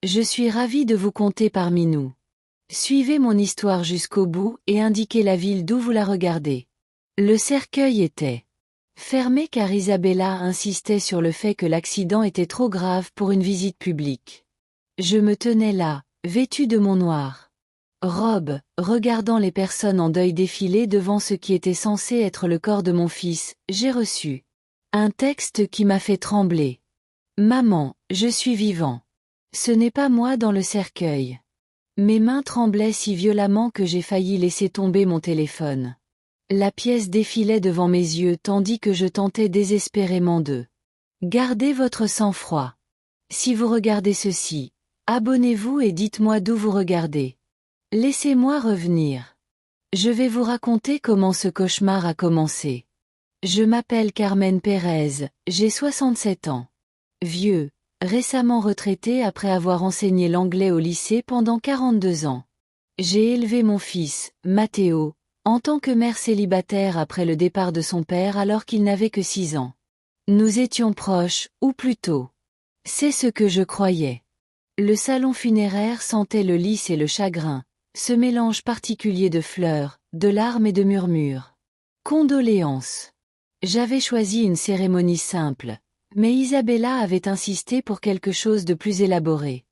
Je suis ravie de vous compter parmi nous. Suivez mon histoire jusqu'au bout et indiquez la ville d'où vous la regardez. Le cercueil était fermé car Isabella insistait sur le fait que l'accident était trop grave pour une visite publique. Je me tenais là, vêtue de mon noir robe, regardant les personnes en deuil défiler devant ce qui était censé être le corps de mon fils. J'ai reçu un texte qui m'a fait trembler. Maman, je suis vivant. Ce n'est pas moi dans le cercueil. Mes mains tremblaient si violemment que j'ai failli laisser tomber mon téléphone. La pièce défilait devant mes yeux tandis que je tentais désespérément de garder votre sang-froid. Si vous regardez ceci, abonnez-vous et dites-moi d'où vous regardez. Laissez-moi revenir. Je vais vous raconter comment ce cauchemar a commencé. Je m'appelle Carmen Pérez, j'ai 67 ans. Vieux, récemment retraité après avoir enseigné l'anglais au lycée pendant 42 ans. J'ai élevé mon fils, Matteo, en tant que mère célibataire après le départ de son père alors qu'il n'avait que 6 ans. Nous étions proches, ou plutôt. C'est ce que je croyais. Le salon funéraire sentait le lys et le chagrin, ce mélange particulier de fleurs, de larmes et de murmures. Condoléances. J'avais choisi une cérémonie simple, mais Isabella avait insisté pour quelque chose de plus élaboré.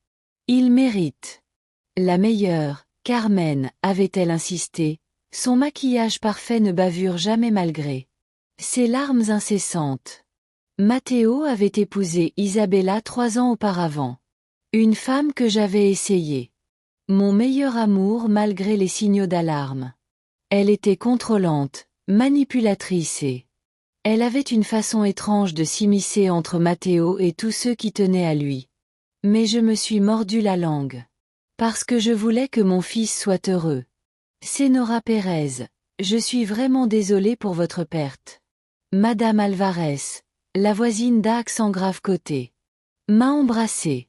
Il mérite la meilleure, Carmen, avait-elle insisté, son maquillage parfait ne bavure jamais malgré ses larmes incessantes. Matteo avait épousé Isabella 3 ans auparavant. Une femme que j'avais essayée. Mon meilleur amour malgré les signaux d'alarme. Elle était contrôlante, manipulatrice et elle avait une façon étrange de s'immiscer entre Matteo et tous ceux qui tenaient à lui. Mais je me suis mordu la langue. Parce que je voulais que mon fils soit heureux. Sénora Pérez, je suis vraiment désolée pour votre perte. Madame Alvarez, la voisine d'Aix en grave côté, m'a embrassée.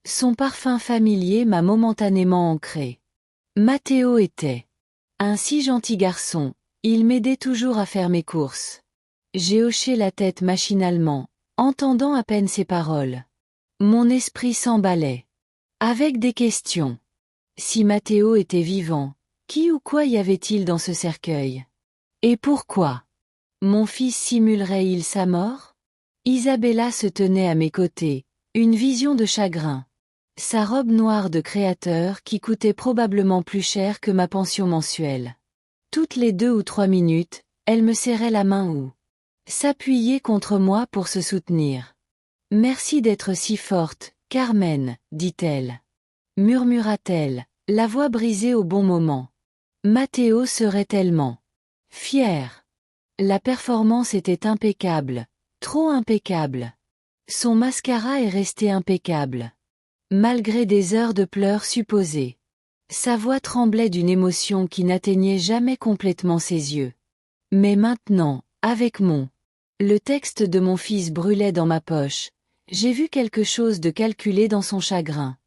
Son parfum familier m'a momentanément ancré. Matteo était un si gentil garçon, il m'aidait toujours à faire mes courses. J'ai hoché la tête machinalement, entendant à peine ses paroles. Mon esprit s'emballait. Avec des questions. Si Matteo était vivant, qui ou quoi y avait-il dans ce cercueil? Et pourquoi? Mon fils simulerait-il sa mort? Isabella se tenait à mes côtés, une vision de chagrin. Sa robe noire de créateur qui coûtait probablement plus cher que ma pension mensuelle. Toutes les 2 ou 3 minutes, elle me serrait la main ou s'appuyait contre moi pour se soutenir. Merci d'être si forte, Carmen, dit-elle. Murmura-t-elle, la voix brisée au bon moment. Matteo serait tellement fier. La performance était impeccable, trop impeccable. Son mascara est resté impeccable. Malgré des heures de pleurs supposées. Sa voix tremblait d'une émotion qui n'atteignait jamais complètement ses yeux. Mais maintenant, avec le texte de mon fils brûlait dans ma poche, j'ai vu quelque chose de calculé dans son chagrin.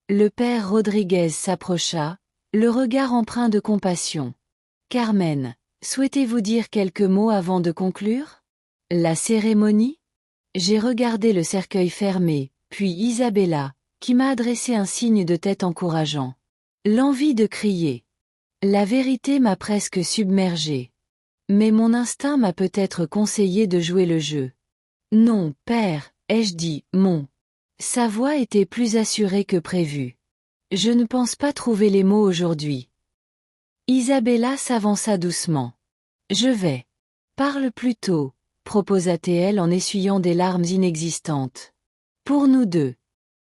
Le père Rodriguez s'approcha, le regard empreint de compassion. Carmen, souhaitez-vous dire quelques mots avant de conclure? La cérémonie? J'ai regardé le cercueil fermé, puis Isabella, qui m'a adressé un signe de tête encourageant. L'envie de crier. La vérité m'a presque submergée. Mais mon instinct m'a peut-être conseillé de jouer le jeu. Non, père, ai-je dit, Sa voix était plus assurée que prévu. Je ne pense pas trouver les mots aujourd'hui. Isabella s'avança doucement. Je vais. Parle plutôt, proposa-t-elle en essuyant des larmes inexistantes. Pour nous deux.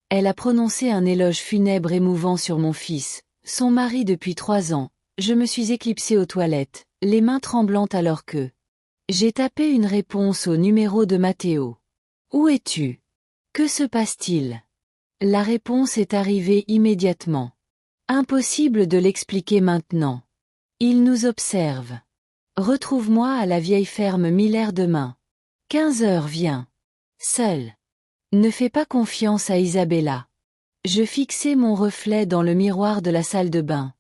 Elle a prononcé un éloge funèbre émouvant sur mon fils, son mari depuis 3 ans. Je me suis éclipsée aux toilettes, les mains tremblantes alors que j'ai tapé une réponse au numéro de Matteo. Où es-tu? Que se passe-t-il? La réponse est arrivée immédiatement. Impossible de l'expliquer maintenant. Il nous observe. Retrouve-moi à la vieille ferme Miller demain. 15 heures viens. Seul. Ne fais pas confiance à Isabella. Je fixai mon reflet dans le miroir de la salle de bain.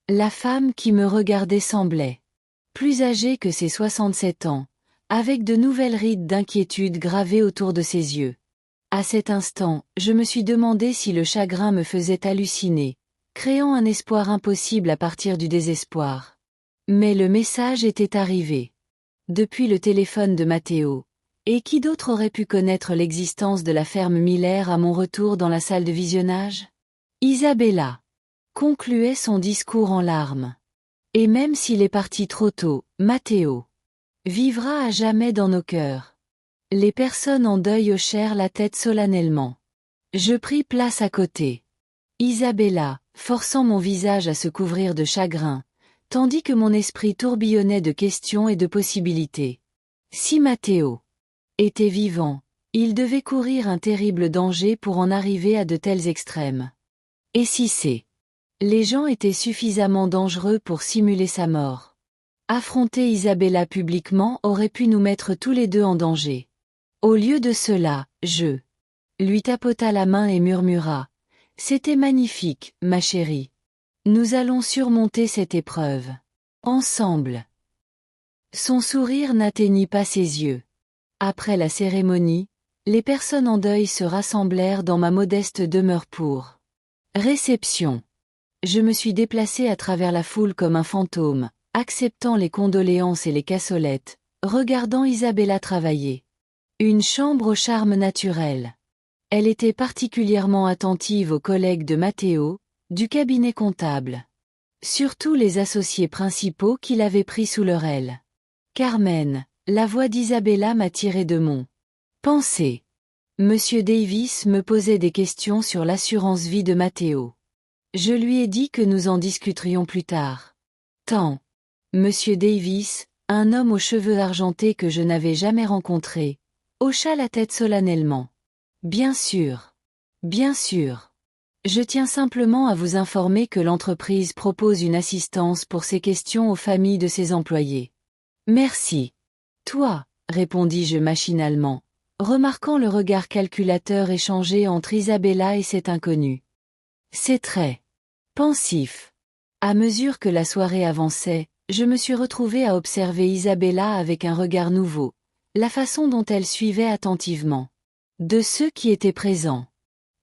La femme qui me regardait semblait plus âgée que ses 67 ans, avec de nouvelles rides d'inquiétude gravées autour de ses yeux. À cet instant, je me suis demandé si le chagrin me faisait halluciner, créant un espoir impossible à partir du désespoir. Mais le message était arrivé. Depuis le téléphone de Matteo. Et qui d'autre aurait pu connaître l'existence de la ferme Miller à mon retour dans la salle de visionnage? Isabella concluait son discours en larmes. Et même s'il est parti trop tôt, Matteo vivra à jamais dans nos cœurs. Les personnes en deuil hochèrent la tête solennellement. Je pris place à côté. Isabella, forçant mon visage à se couvrir de chagrin, tandis que mon esprit tourbillonnait de questions et de possibilités. Si Matteo était vivant, il devait courir un terrible danger pour en arriver à de tels extrêmes. Et si les gens étaient suffisamment dangereux pour simuler sa mort. Affronter Isabella publiquement aurait pu nous mettre tous les deux en danger. Au lieu de cela, je lui tapota la main et murmura. C'était magnifique, ma chérie. Nous allons surmonter cette épreuve. Ensemble. Son sourire n'atteignit pas ses yeux. Après la cérémonie, les personnes en deuil se rassemblèrent dans ma modeste demeure pour réception. Je me suis déplacé à travers la foule comme un fantôme, acceptant les condoléances et les cassolettes, regardant Isabella travailler. Une chambre au charme naturel. Elle était particulièrement attentive aux collègues de Matteo, du cabinet comptable. Surtout les associés principaux qu'il avait pris sous leur aile. Carmen, la voix d'Isabella m'a tiré de mon pensée. Monsieur Davis me posait des questions sur l'assurance vie de Matteo. Je lui ai dit que nous en discuterions plus tard. Tant. Monsieur Davis, un homme aux cheveux argentés que je n'avais jamais rencontré, hocha la tête solennellement. Bien sûr. Bien sûr. Je tiens simplement à vous informer que l'entreprise propose une assistance pour ces questions aux familles de ses employés. Merci. Toi, répondis-je machinalement, remarquant le regard calculateur échangé entre Isabella et cet inconnu. C'est très pensif. À mesure que la soirée avançait, je me suis retrouvé à observer Isabella avec un regard nouveau, la façon dont elle suivait attentivement de ceux qui étaient présents.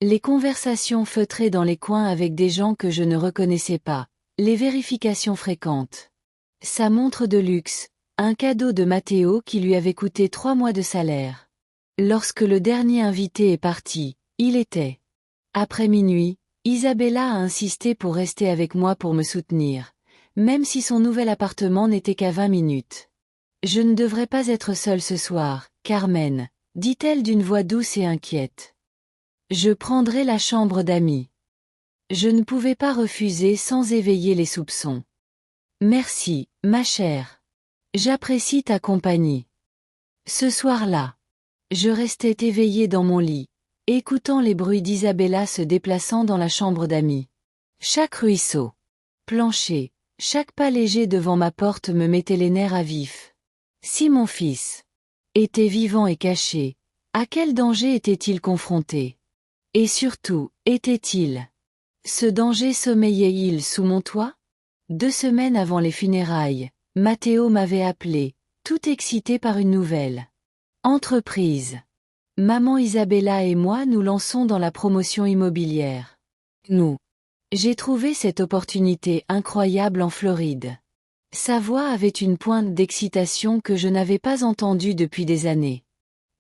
Les conversations feutrées dans les coins avec des gens que je ne reconnaissais pas, les vérifications fréquentes. Sa montre de luxe, un cadeau de Matteo qui lui avait coûté 3 mois de salaire. Lorsque le dernier invité est parti, il était après minuit. Isabella a insisté pour rester avec moi pour me soutenir, même si son nouvel appartement n'était qu'à 20 minutes. Je ne devrais pas être seule ce soir, Carmen, dit-elle d'une voix douce et inquiète. Je prendrai la chambre d'amis. Je ne pouvais pas refuser sans éveiller les soupçons. Merci, ma chère. J'apprécie ta compagnie. Ce soir-là, je restais éveillée dans mon lit, écoutant les bruits d'Isabella se déplaçant dans la chambre d'amis. Chaque ruisseau, plancher, chaque pas léger devant ma porte me mettait les nerfs à vif. Si mon fils était vivant et caché, à quel danger était-il confronté? Et surtout, était-il? Ce danger sommeillait-il sous mon toit? 2 semaines avant les funérailles, Matteo m'avait appelé, tout excité par une nouvelle entreprise. Maman Isabella et moi nous lançons dans la promotion immobilière. J'ai trouvé cette opportunité incroyable en Floride. Sa voix avait une pointe d'excitation que je n'avais pas entendue depuis des années.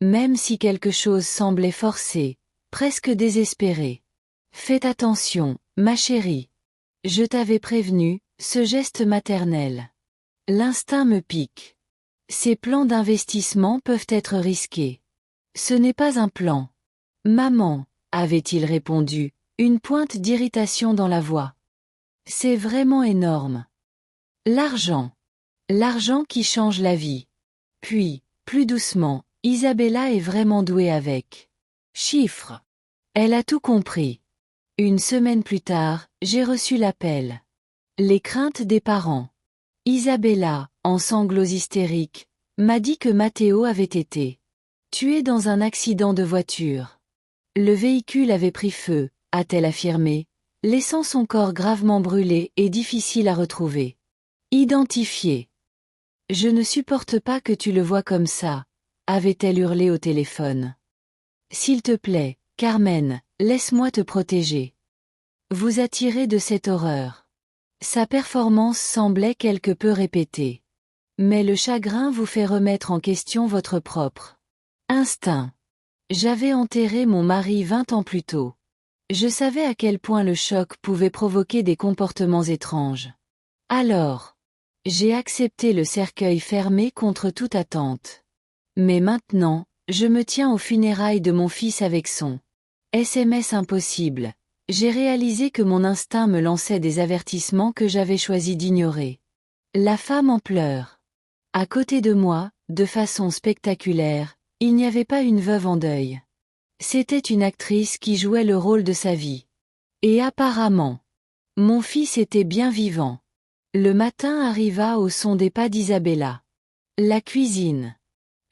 Même si quelque chose semblait forcé, presque désespéré. Faites attention, ma chérie. Je t'avais prévenu, ce geste maternel. L'instinct me pique. Ces plans d'investissement peuvent être risqués. Ce n'est pas un plan. Maman, avait-il répondu, une pointe d'irritation dans la voix. C'est vraiment énorme. L'argent. L'argent qui change la vie. Puis, plus doucement, Isabella est vraiment douée avec chiffres. Elle a tout compris. 1 semaine plus tard, j'ai reçu l'appel. Les craintes des parents. Isabella, en sanglots hystériques, m'a dit que Matteo avait été tué dans un accident de voiture. Le véhicule avait pris feu, a-t-elle affirmé, laissant son corps gravement brûlé et difficile à retrouver. Identifié. Je ne supporte pas que tu le vois comme ça, avait-elle hurlé au téléphone. S'il te plaît, Carmen, laisse-moi te protéger. Vous attirer de cette horreur. Sa performance semblait quelque peu répétée. Mais le chagrin vous fait remettre en question votre propre instinct. J'avais enterré mon mari 20 ans plus tôt. Je savais à quel point le choc pouvait provoquer des comportements étranges. Alors, j'ai accepté le cercueil fermé contre toute attente. Mais maintenant, je me tiens aux funérailles de mon fils avec son SMS impossible. J'ai réalisé que mon instinct me lançait des avertissements que j'avais choisi d'ignorer. La femme en pleurs. À côté de moi, de façon spectaculaire, il n'y avait pas une veuve en deuil. C'était une actrice qui jouait le rôle de sa vie. Et apparemment, mon fils était bien vivant. Le matin arriva au son des pas d'Isabella. La cuisine.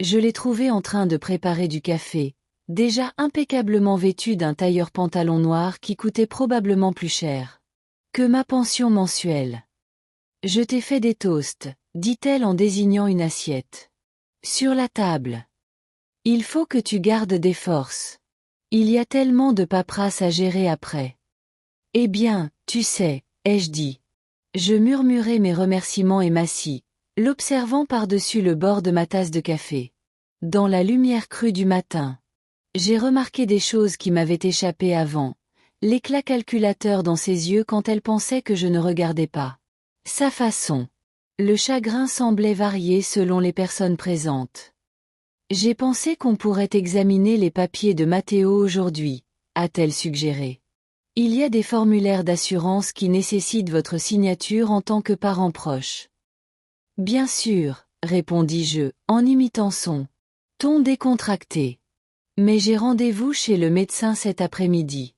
Je l'ai trouvé en train de préparer du café, déjà impeccablement vêtu d'un tailleur pantalon noir qui coûtait probablement plus cher que ma pension mensuelle. Je t'ai fait des toasts, dit-elle en désignant une assiette. Sur la table. Il faut que tu gardes des forces. Il y a tellement de paperasse à gérer après. Eh bien, tu sais, ai-je dit. Je murmurai mes remerciements et m'assis, l'observant par-dessus le bord de ma tasse de café. Dans la lumière crue du matin, j'ai remarqué des choses qui m'avaient échappé avant, l'éclat calculateur dans ses yeux quand elle pensait que je ne regardais pas. Sa façon. Le chagrin semblait varier selon les personnes présentes. J'ai pensé qu'on pourrait examiner les papiers de Matteo aujourd'hui, a-t-elle suggéré. Il y a des formulaires d'assurance qui nécessitent votre signature en tant que parent proche. Bien sûr, répondis-je, en imitant son ton décontracté. Mais j'ai rendez-vous chez le médecin cet après-midi.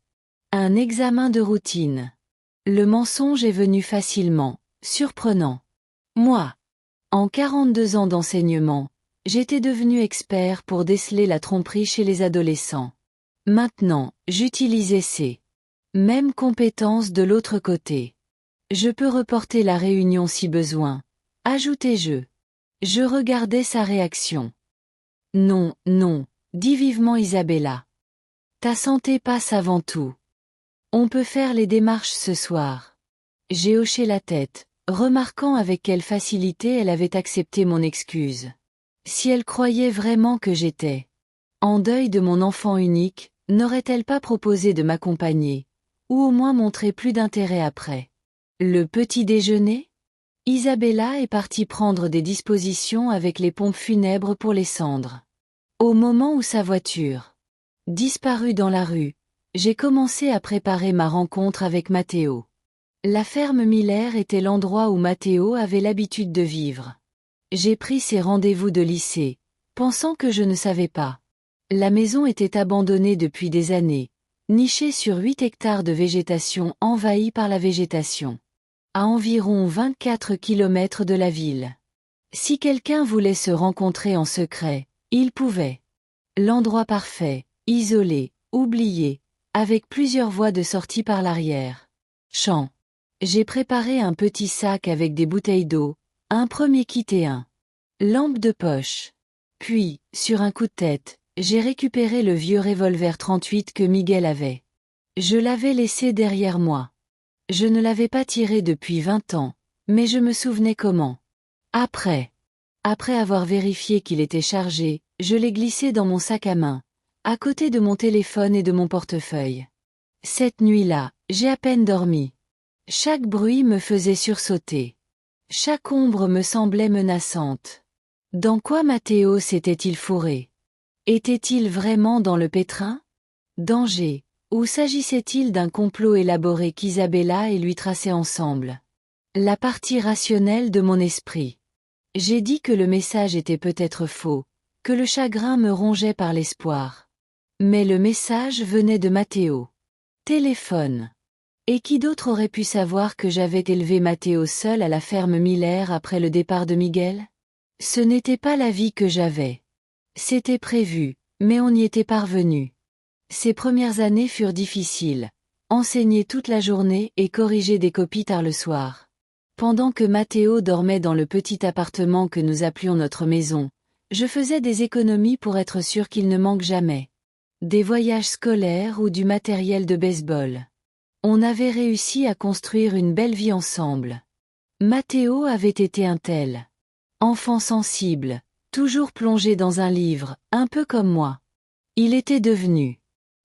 Un examen de routine. Le mensonge est venu facilement, surprenant. Moi, en 42 ans d'enseignement, j'étais devenu expert pour déceler la tromperie chez les adolescents. Maintenant, j'utilisais ces mêmes compétences de l'autre côté. Je peux reporter la réunion si besoin, ajoutai-je. Je regardais sa réaction. Non, non, dit vivement Isabella. Ta santé passe avant tout. On peut faire les démarches ce soir. J'ai hoché la tête, remarquant avec quelle facilité elle avait accepté mon excuse. Si elle croyait vraiment que j'étais en deuil de mon enfant unique, n'aurait-elle pas proposé de m'accompagner, ou au moins montrer plus d'intérêt après le petit déjeuner? Isabella est partie prendre des dispositions avec les pompes funèbres pour les cendres. Au moment où sa voiture disparut dans la rue, j'ai commencé à préparer ma rencontre avec Matteo. La ferme Miller était l'endroit où Matteo avait l'habitude de vivre. J'ai pris ses rendez-vous de lycée, pensant que je ne savais pas. La maison était abandonnée depuis des années, nichée sur 8 hectares de végétation envahie par la végétation. À environ 24 kilomètres de la ville. Si quelqu'un voulait se rencontrer en secret, il pouvait. L'endroit parfait, isolé, oublié, avec plusieurs voies de sortie par l'arrière. Champ. J'ai préparé un petit sac avec des bouteilles d'eau, un premier kit et un lampe de poche. Puis, sur un coup de tête, j'ai récupéré le vieux revolver 38 que Miguel avait. Je l'avais laissé derrière moi. Je ne l'avais pas tiré depuis 20 ans, mais je me souvenais comment. Après avoir vérifié qu'il était chargé, je l'ai glissé dans mon sac à main, à côté de mon téléphone et de mon portefeuille. Cette nuit-là, j'ai à peine dormi. Chaque bruit me faisait sursauter. Chaque ombre me semblait menaçante. Dans quoi Matteo s'était-il fourré? Était-il vraiment dans le pétrin? Danger, ou s'agissait-il d'un complot élaboré qu'Isabella et lui traçaient ensemble? La partie rationnelle de mon esprit. J'ai dit que le message était peut-être faux, que le chagrin me rongeait par l'espoir. Mais le message venait de Matteo. Téléphone. Et qui d'autre aurait pu savoir que j'avais élevé Matteo seul à la ferme Miller après le départ de Miguel? Ce n'était pas la vie que j'avais. C'était prévu, mais on y était parvenu. Ces premières années furent difficiles. Enseigner toute la journée et corriger des copies tard le soir. Pendant que Matteo dormait dans le petit appartement que nous appelions notre maison, je faisais des économies pour être sûr qu'il ne manque jamais des voyages scolaires ou du matériel de baseball. On avait réussi à construire une belle vie ensemble. Matteo avait été un tel enfant sensible, toujours plongé dans un livre, un peu comme moi. Il était devenu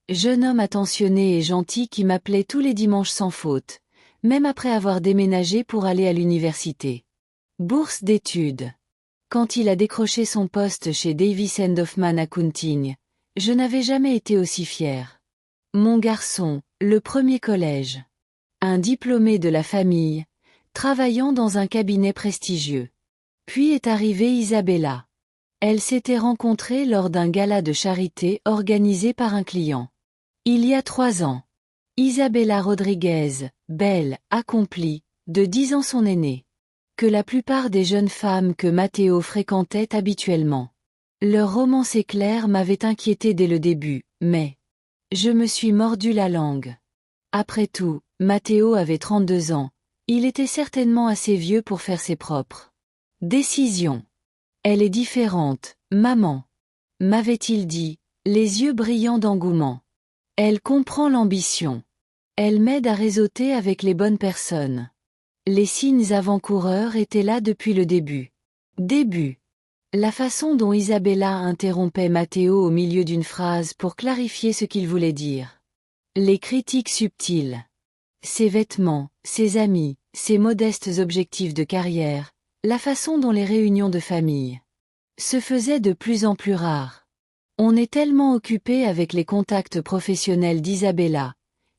jeune homme attentionné et gentil qui m'appelait tous les dimanches sans faute, même après avoir déménagé pour aller à l'université. Bourse d'études. Quand il a décroché son poste chez Davis & Hoffman Accounting, je n'avais jamais été aussi fier. Mon garçon, le premier collège. Un diplômé de la famille, travaillant dans un cabinet prestigieux. Puis est arrivée Isabella. Elle s'était rencontrée lors d'un gala de charité organisé par un client. Il y a 3 ans. Isabella Rodriguez, belle, accomplie, de 10 ans son aînée. Que la plupart des jeunes femmes que Matteo fréquentait habituellement. Leur romance éclair m'avait inquiété dès le début, mais je me suis mordu la langue. Après tout, Matteo avait 32 ans, il était certainement assez vieux pour faire ses propres décisions. Elle est différente, maman, m'avait-il dit, les yeux brillants d'engouement. Elle comprend l'ambition. Elle m'aide à réseauter avec les bonnes personnes. Les signes avant-coureurs étaient là depuis le début. La façon dont Isabella interrompait Matteo au milieu d'une phrase pour clarifier ce qu'il voulait dire. Les critiques subtiles. Ses vêtements, ses amis, ses modestes objectifs de carrière, la façon dont les réunions de famille se faisaient de plus en plus rares. On est tellement occupé avec les contacts professionnels d'Isabella,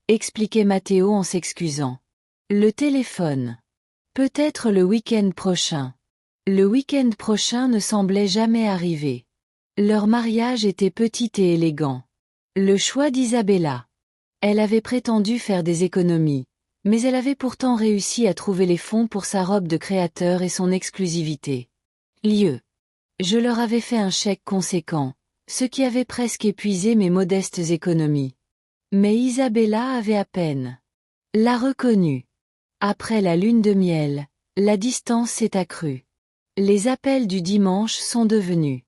expliquait Matteo en s'excusant. Le téléphone. Peut-être le week-end prochain. Le week-end prochain ne semblait jamais arriver. Leur mariage était petit et élégant. Le choix d'Isabella. Elle avait prétendu faire des économies, mais elle avait pourtant réussi à trouver les fonds pour sa robe de créateur et son exclusivité. Lieu. Je leur avais fait un chèque conséquent, ce qui avait presque épuisé mes modestes économies. Mais Isabella avait à peine l'a reconnu. Après la lune de miel, la distance s'est accrue. Les appels du dimanche sont devenus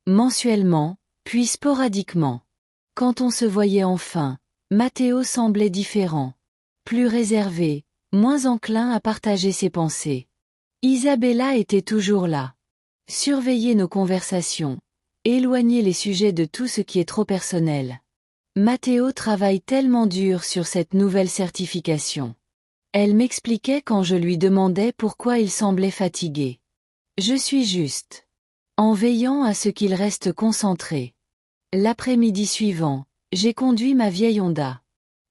mensuellement, puis sporadiquement. Quand on se voyait enfin, Matteo semblait différent, plus réservé, moins enclin à partager ses pensées. Isabella était toujours là. Surveiller nos conversations, éloigner les sujets de tout ce qui est trop personnel. Matteo travaille tellement dur sur cette nouvelle certification. Elle m'expliquait quand je lui demandais pourquoi il semblait fatigué. Je suis juste. En veillant à ce qu'il reste concentré. L'après-midi suivant, j'ai conduit ma vieille Honda.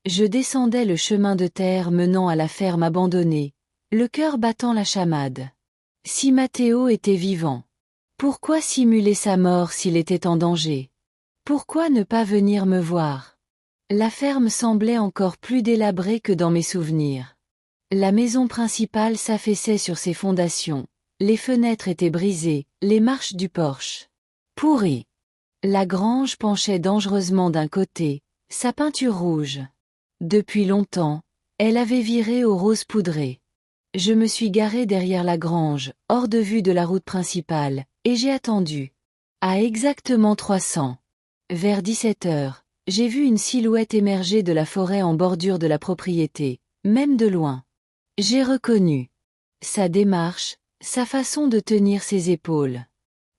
Je descendais le chemin de terre menant à la ferme abandonnée, le cœur battant la chamade. Si Matteo était vivant. Pourquoi simuler sa mort s'il était en danger? Pourquoi ne pas venir me voir? La ferme semblait encore plus délabrée que dans mes souvenirs. La maison principale s'affaissait sur ses fondations, les fenêtres étaient brisées, les marches du porche pourries. La grange penchait dangereusement d'un côté, sa peinture rouge. Depuis longtemps, elle avait viré au rose poudré. Je me suis garé derrière la grange, hors de vue de la route principale, et j'ai attendu. À exactement 300. Vers 17 heures, j'ai vu une silhouette émerger de la forêt en bordure de la propriété, même de loin. J'ai reconnu sa démarche, sa façon de tenir ses épaules.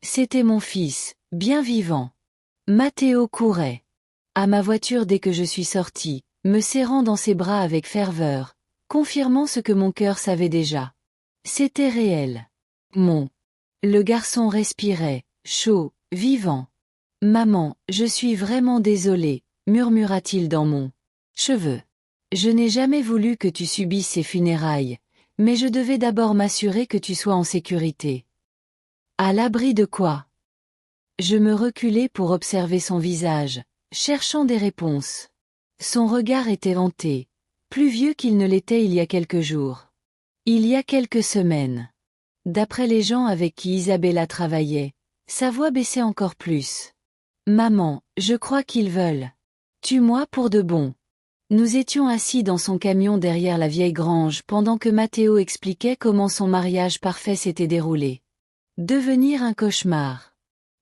C'était mon fils, bien vivant. Matteo courait à ma voiture dès que je suis sorti, me serrant dans ses bras avec ferveur, confirmant ce que mon cœur savait déjà. C'était réel. Le garçon respirait, chaud, vivant. Maman, je suis vraiment désolé, murmura-t-il dans mon cheveu. Je n'ai jamais voulu que tu subisses ces funérailles, mais je devais d'abord m'assurer que tu sois en sécurité. À l'abri de quoi? Je me reculai pour observer son visage, cherchant des réponses. Son regard était hanté, plus vieux qu'il ne l'était il y a quelques jours. Il y a quelques semaines. D'après les gens avec qui Isabella travaillait, sa voix baissait encore plus. Maman, je crois qu'ils veulent. Tue-moi pour de bon. Nous étions assis dans son camion derrière la vieille grange pendant que Matteo expliquait comment son mariage parfait s'était déroulé. Devenir un cauchemar.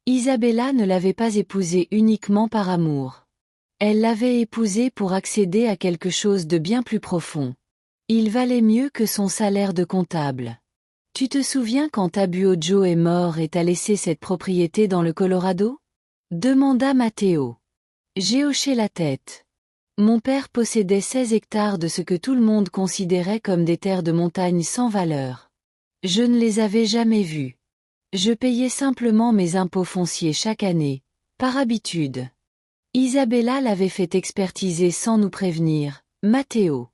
Isabella ne l'avait pas épousé uniquement par amour. Elle l'avait épousé pour accéder à quelque chose de bien plus profond. Il valait mieux que son salaire de comptable. Tu te souviens quand Abuo Joe est mort et t'a laissé cette propriété dans le Colorado? Demanda Matteo. J'ai hoché la tête. Mon père possédait 16 hectares de ce que tout le monde considérait comme des terres de montagne sans valeur. Je ne les avais jamais vues. Je payais simplement mes impôts fonciers chaque année, par habitude. Isabella l'avait fait expertiser sans nous prévenir, Matteo.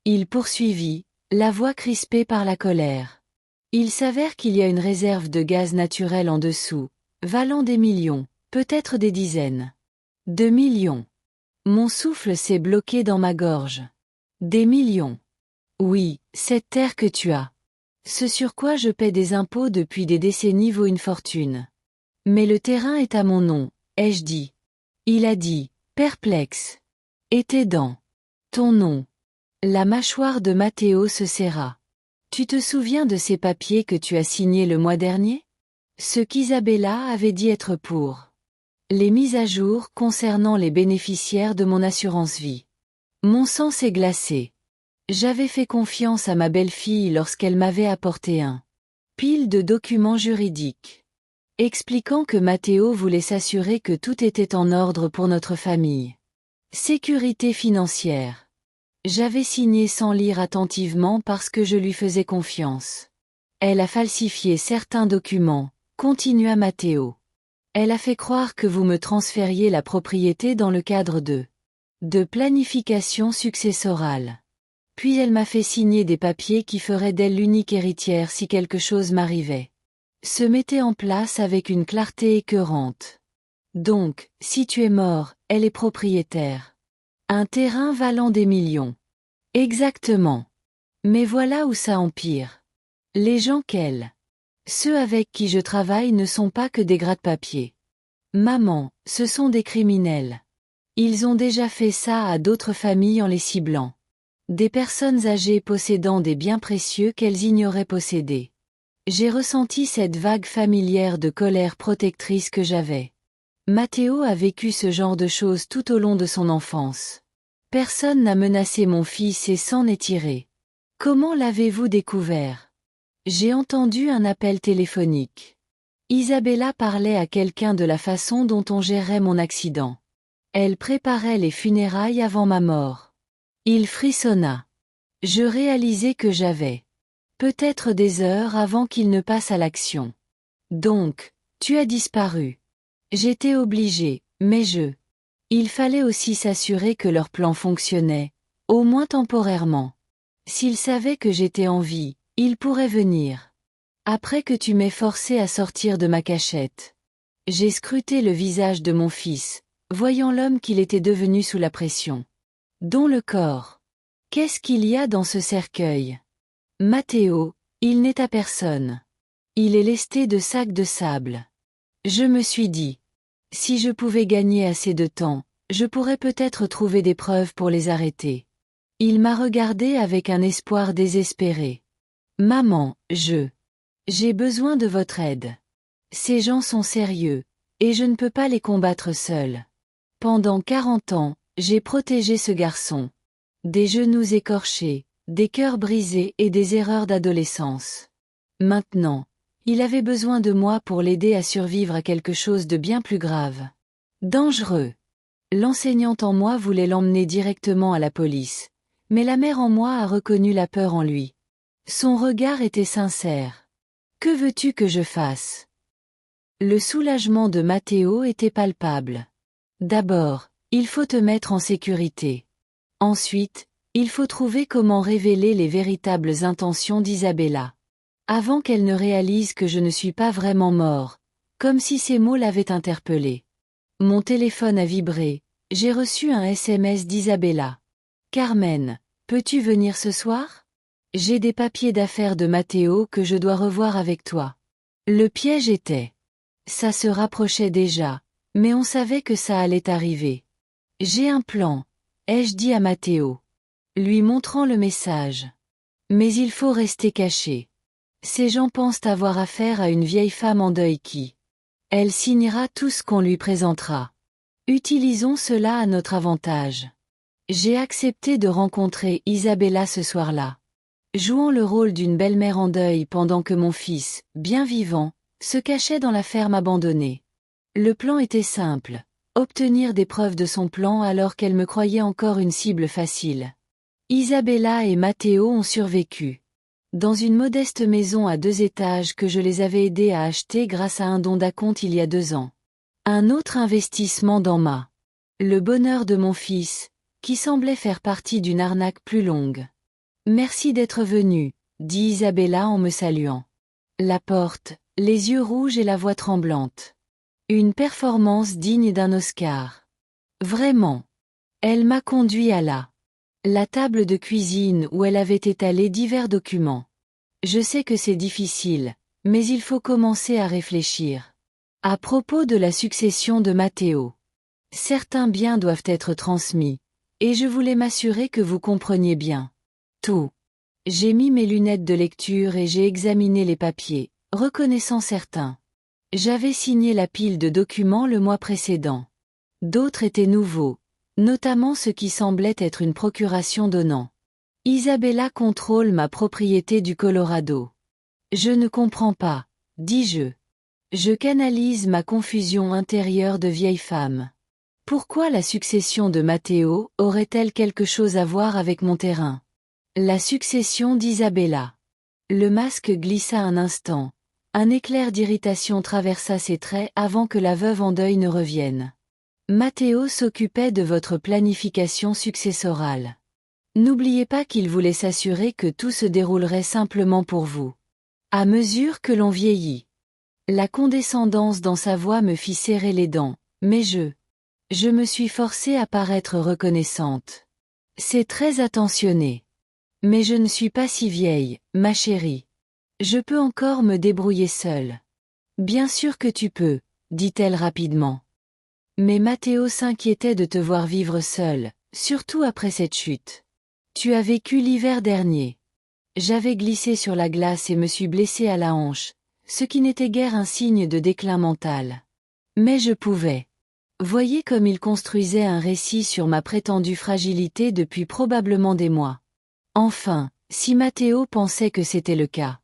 Il poursuivit, la voix crispée par la colère. Il s'avère qu'il y a une réserve de gaz naturel en dessous, valant des millions, peut-être des dizaines de millions. Mon souffle s'est bloqué dans ma gorge. Des millions. Oui, cette terre que tu as. Ce sur quoi je paie des impôts depuis des décennies vaut une fortune. Mais le terrain est à mon nom, ai-je dit. Il a dit, perplexe. Et tes dents. Ton nom. La mâchoire de Matteo se serra. Tu te souviens de ces papiers que tu as signés le mois dernier? Ce qu'Isabella avait dit être pour les mises à jour concernant les bénéficiaires de mon assurance vie. Mon sang s'est glacé. J'avais fait confiance à ma belle-fille lorsqu'elle m'avait apporté un pile de documents juridiques, expliquant que Matteo voulait s'assurer que tout était en ordre pour notre famille. Sécurité financière. J'avais signé sans lire attentivement parce que je lui faisais confiance. Elle a falsifié certains documents, continua Matteo. Elle a fait croire que vous me transfériez la propriété dans le cadre de planification successorale. Puis elle m'a fait signer des papiers qui feraient d'elle l'unique héritière si quelque chose m'arrivait. Se mettait en place avec une clarté écœurante. Donc, si tu es mort, elle est propriétaire. Un terrain valant des millions. Exactement. Mais voilà où ça empire. Les gens ceux avec qui je travaille ne sont pas que des gratte-papier. Maman, ce sont des criminels. Ils ont déjà fait ça à d'autres familles en les ciblant. Des personnes âgées possédant des biens précieux qu'elles ignoraient posséder. J'ai ressenti cette vague familière de colère protectrice que j'avais. Matteo a vécu ce genre de choses tout au long de son enfance. Personne n'a menacé mon fils et s'en est tiré. Comment l'avez-vous découvert? J'ai entendu un appel téléphonique. Isabella parlait à quelqu'un de la façon dont on gérait mon accident. Elle préparait les funérailles avant ma mort. Il frissonna. Je réalisai que j'avais peut-être des heures avant qu'il ne passe à l'action. Donc, tu as disparu. J'étais obligée, mais il fallait aussi s'assurer que leur plan fonctionnait, au moins temporairement. S'ils savaient que j'étais en vie, ils pourraient venir. Après que tu m'aies forcé à sortir de ma cachette. J'ai scruté le visage de mon fils, voyant l'homme qu'il était devenu sous la pression. Dont le corps. Qu'est-ce qu'il y a dans ce cercueil? Matteo, il n'est à personne. Il est lesté de sacs de sable. Je me suis dit. Si je pouvais gagner assez de temps, je pourrais peut-être trouver des preuves pour les arrêter. Il m'a regardé avec un espoir désespéré. Maman, j'ai besoin de votre aide. Ces gens sont sérieux, et je ne peux pas les combattre seul. Pendant 40 ans, j'ai protégé ce garçon. Des genoux écorchés, des cœurs brisés et des erreurs d'adolescence. Maintenant, il avait besoin de moi pour l'aider à survivre à quelque chose de bien plus grave. Dangereux. L'enseignante en moi voulait l'emmener directement à la police, mais la mère en moi a reconnu la peur en lui. Son regard était sincère. Que veux-tu que je fasse? Le soulagement de Matteo était palpable. D'abord, il faut te mettre en sécurité. Ensuite, il faut trouver comment révéler les véritables intentions d'Isabella. Avant qu'elle ne réalise que je ne suis pas vraiment mort, comme si ces mots l'avaient interpellé. Mon téléphone a vibré, j'ai reçu un SMS d'Isabella. Carmen, peux-tu venir ce soir? J'ai des papiers d'affaires de Matteo que je dois revoir avec toi. Le piège était. Ça se rapprochait déjà, mais on savait que ça allait arriver. J'ai un plan, ai-je dit à Matteo, lui montrant le message. Mais il faut rester caché. Ces gens pensent avoir affaire à une vieille femme en deuil qui. Elle signera tout ce qu'on lui présentera. Utilisons cela à notre avantage. J'ai accepté de rencontrer Isabella ce soir-là. Jouant le rôle d'une belle-mère en deuil pendant que mon fils, bien vivant, se cachait dans la ferme abandonnée. Le plan était simple. Obtenir des preuves de son plan alors qu'elle me croyait encore une cible facile. Isabella et Matteo ont survécu. Dans une modeste maison à 2 étages que je les avais aidés à acheter grâce à un don d'acompte il y a 2 ans. Un autre investissement dans le bonheur de mon fils, qui semblait faire partie d'une arnaque plus longue. Merci d'être venu, dit Isabella en me saluant. La porte, les yeux rouges et la voix tremblante. Une performance digne d'un Oscar. Vraiment. Elle m'a conduit à la table de cuisine où elle avait étalé divers documents. Je sais que c'est difficile, mais il faut commencer à réfléchir. À propos de la succession de Matteo. Certains biens doivent être transmis, et je voulais m'assurer que vous compreniez bien. Tout. J'ai mis mes lunettes de lecture et j'ai examiné les papiers, reconnaissant certains. J'avais signé la pile de documents le mois précédent. D'autres étaient nouveaux, notamment ce qui semblait être une procuration donnant. Isabella contrôle ma propriété du Colorado. Je ne comprends pas, dis-je. Je canalise ma confusion intérieure de vieille femme. Pourquoi la succession de Matteo aurait-elle quelque chose à voir avec mon terrain? La succession d'Isabella. Le masque glissa un instant. Un éclair d'irritation traversa ses traits avant que la veuve en deuil ne revienne. Matteo s'occupait de votre planification successorale. N'oubliez pas qu'il voulait s'assurer que tout se déroulerait simplement pour vous. À mesure que l'on vieillit. La condescendance dans sa voix me fit serrer les dents, mais je me suis forcée à paraître reconnaissante. C'est très attentionné. Mais je ne suis pas si vieille, ma chérie. Je peux encore me débrouiller seule. Bien sûr que tu peux, dit-elle rapidement. Mais Matteo s'inquiétait de te voir vivre seule, surtout après cette chute. Tu as vécu l'hiver dernier. J'avais glissé sur la glace et me suis blessée à la hanche, ce qui n'était guère un signe de déclin mental. Mais je pouvais. Voyez comme il construisait un récit sur ma prétendue fragilité depuis probablement des mois. Enfin, si Matteo pensait que c'était le cas.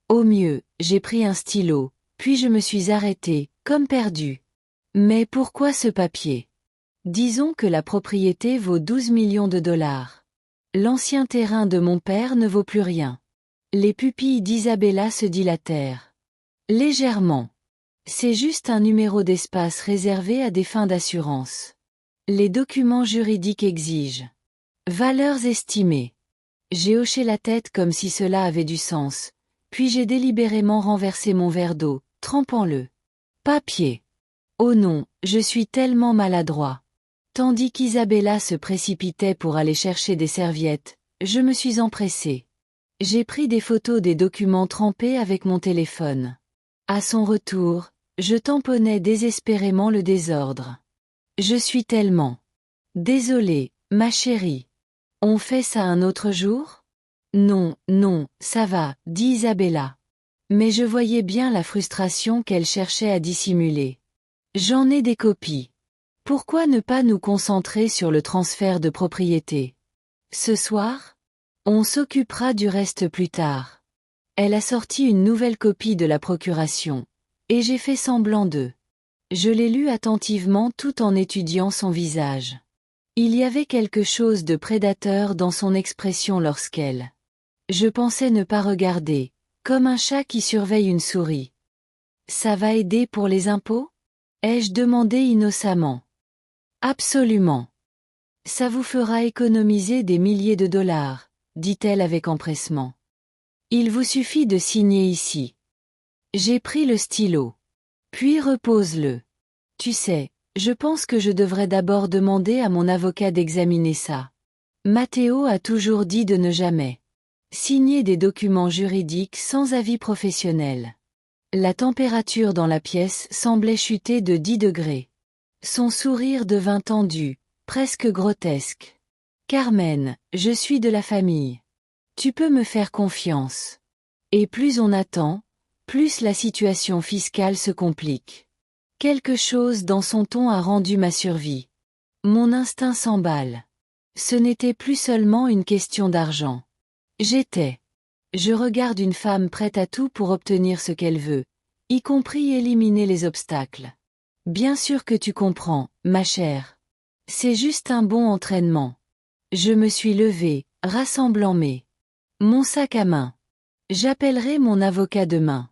Au mieux, j'ai pris un stylo, puis je me suis arrêtée, comme perdue. Mais pourquoi ce papier? Disons que la propriété vaut 12 millions de dollars. L'ancien terrain de mon père ne vaut plus rien. Les pupilles d'Isabella se dilatèrent. Légèrement. C'est juste un numéro d'espace réservé à des fins d'assurance. Les documents juridiques exigent. Valeurs estimées. J'ai hoché la tête comme si cela avait du sens, puis j'ai délibérément renversé mon verre d'eau, trempant le papier. Oh non, je suis tellement maladroit. Tandis qu'Isabella se précipitait pour aller chercher des serviettes, je me suis empressée. J'ai pris des photos des documents trempés avec mon téléphone. À son retour, je tamponnais désespérément le désordre. Je suis tellement désolée, ma chérie. On fait ça un autre jour? Non, non, ça va, dit Isabella. Mais je voyais bien la frustration qu'elle cherchait à dissimuler. J'en ai des copies. Pourquoi ne pas nous concentrer sur le transfert de propriété? Ce soir? On s'occupera du reste plus tard. Elle a sorti une nouvelle copie de la procuration, et j'ai fait semblant de. Je l'ai lue attentivement tout en étudiant son visage. Il y avait quelque chose de prédateur dans son expression lorsqu'elle. Je pensais ne pas regarder, comme un chat qui surveille une souris. Ça va aider pour les impôts? Ai-je demandé innocemment. Absolument. Ça vous fera économiser des milliers de dollars, dit-elle avec empressement. Il vous suffit de signer ici. J'ai pris le stylo. Puis repose-le. Tu sais, je pense que je devrais d'abord demander à mon avocat d'examiner ça. Matteo a toujours dit de ne jamais signer des documents juridiques sans avis professionnel. La température dans la pièce semblait chuter de 10 degrés. Son sourire devint tendu, presque grotesque. Carmen, je suis de la famille. Tu peux me faire confiance. Et plus on attend, plus la situation fiscale se complique. Quelque chose dans son ton a rendu ma survie. Mon instinct s'emballe. Ce n'était plus seulement une question d'argent. Je regarde une femme prête à tout pour obtenir ce qu'elle veut, y compris éliminer les obstacles. Bien sûr que tu comprends, ma chère. C'est juste un bon entraînement. Je me suis levée, rassemblant mon sac à main. J'appellerai mon avocat demain.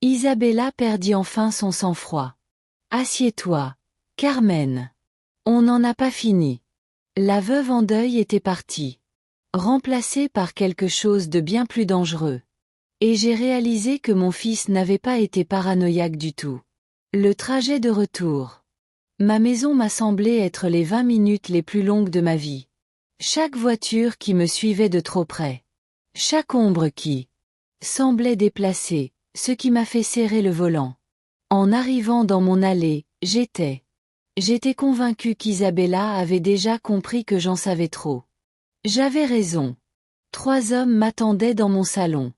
Isabella perdit enfin son sang-froid. Assieds-toi, Carmen. On n'en a pas fini. La veuve en deuil était partie, remplacée par quelque chose de bien plus dangereux. Et j'ai réalisé que mon fils n'avait pas été paranoïaque du tout. Le trajet de retour. Ma maison m'a semblé être les 20 minutes les plus longues de ma vie. Chaque voiture qui me suivait de trop près. Chaque ombre qui semblait déplacée, ce qui m'a fait serrer le volant. En arrivant dans mon allée, j'étais convaincue qu'Isabella avait déjà compris que j'en savais trop. J'avais raison. 3 hommes m'attendaient dans mon salon.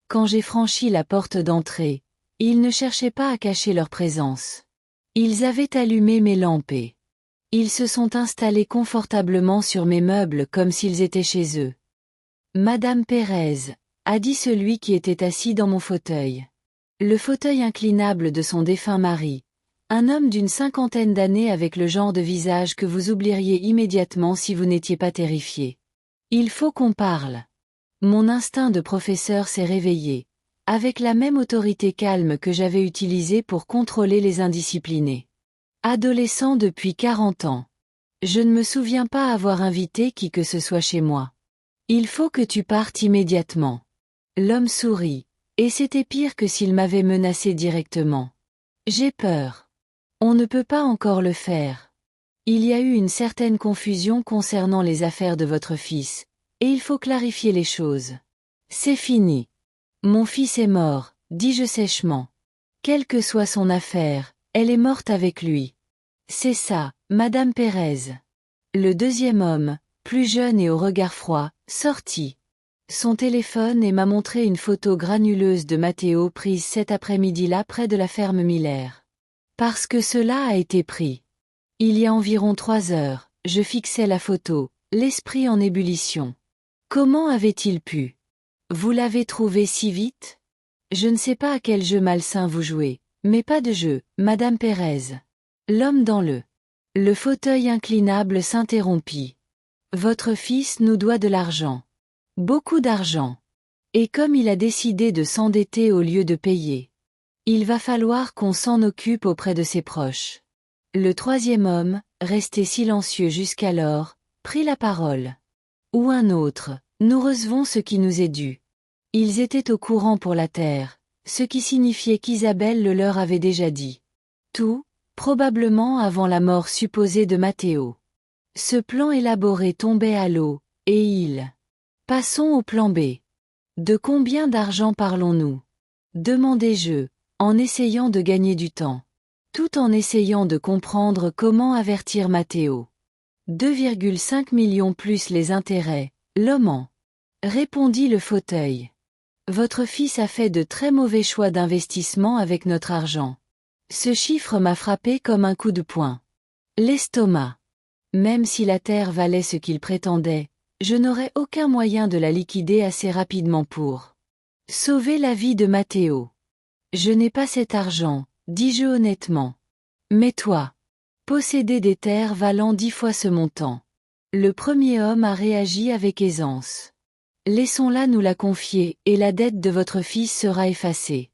Quand j'ai franchi la porte d'entrée, ils ne cherchaient pas à cacher leur présence. Ils avaient allumé mes lampes et ils se sont installés confortablement sur mes meubles comme s'ils étaient chez eux. Madame Pérez, a dit celui qui était assis dans mon fauteuil. Le fauteuil inclinable de son défunt mari. Un homme d'une 50aine d'années avec le genre de visage que vous oublieriez immédiatement si vous n'étiez pas terrifié. Il faut qu'on parle. Mon instinct de professeur s'est réveillé, avec la même autorité calme que j'avais utilisée pour contrôler les indisciplinés. Adolescent depuis 40 ans. Je ne me souviens pas avoir invité qui que ce soit chez moi. Il faut que tu partes immédiatement. L'homme sourit, et c'était pire que s'il m'avait menacé directement. J'ai peur. On ne peut pas encore le faire. Il y a eu une certaine confusion concernant les affaires de votre fils, et il faut clarifier les choses. C'est fini. Mon fils est mort, dis-je sèchement. Quelle que soit son affaire, elle est morte avec lui. C'est ça, Madame Pérez. Le deuxième homme, plus jeune et au regard froid, sortit son téléphone et m'a montré une photo granuleuse de Matteo prise cet après-midi-là près de la ferme Miller. Parce que cela a été pris. Il y a environ 3 heures, je fixais la photo, l'esprit en ébullition. Comment avait-il pu? Vous l'avez trouvé si vite? Je ne sais pas à quel jeu malsain vous jouez, mais pas de jeu, Madame Pérez. L'homme dans le fauteuil inclinable s'interrompit. Votre fils nous doit de l'argent. Beaucoup d'argent. Et comme il a décidé de s'endetter au lieu de payer, il va falloir qu'on s'en occupe auprès de ses proches. Le troisième homme, resté silencieux jusqu'alors, prit la parole. Ou un autre, nous recevons ce qui nous est dû. Ils étaient au courant pour la terre, ce qui signifiait qu'Isabelle le leur avait déjà dit. Tout, probablement avant la mort supposée de Matteo. Ce plan élaboré tombait à l'eau, et il... Passons au plan B. De combien d'argent parlons-nous? Demandai-je, en essayant de gagner du temps. Tout en essayant de comprendre comment avertir Matteo. 2,5 millions plus les intérêts, l'homme en. Répondit le fauteuil. Votre fils a fait de très mauvais choix d'investissement avec notre argent. Ce chiffre m'a frappé comme un coup de poing. L'estomac. Même si la terre valait ce qu'il prétendait, je n'aurais aucun moyen de la liquider assez rapidement pour sauver la vie de Matteo. Je n'ai pas cet argent, dis-je honnêtement. Mais toi, posséder des terres valant 10 fois ce montant. Le premier homme a réagi avec aisance. Laissons-la nous la confier, et la dette de votre fils sera effacée.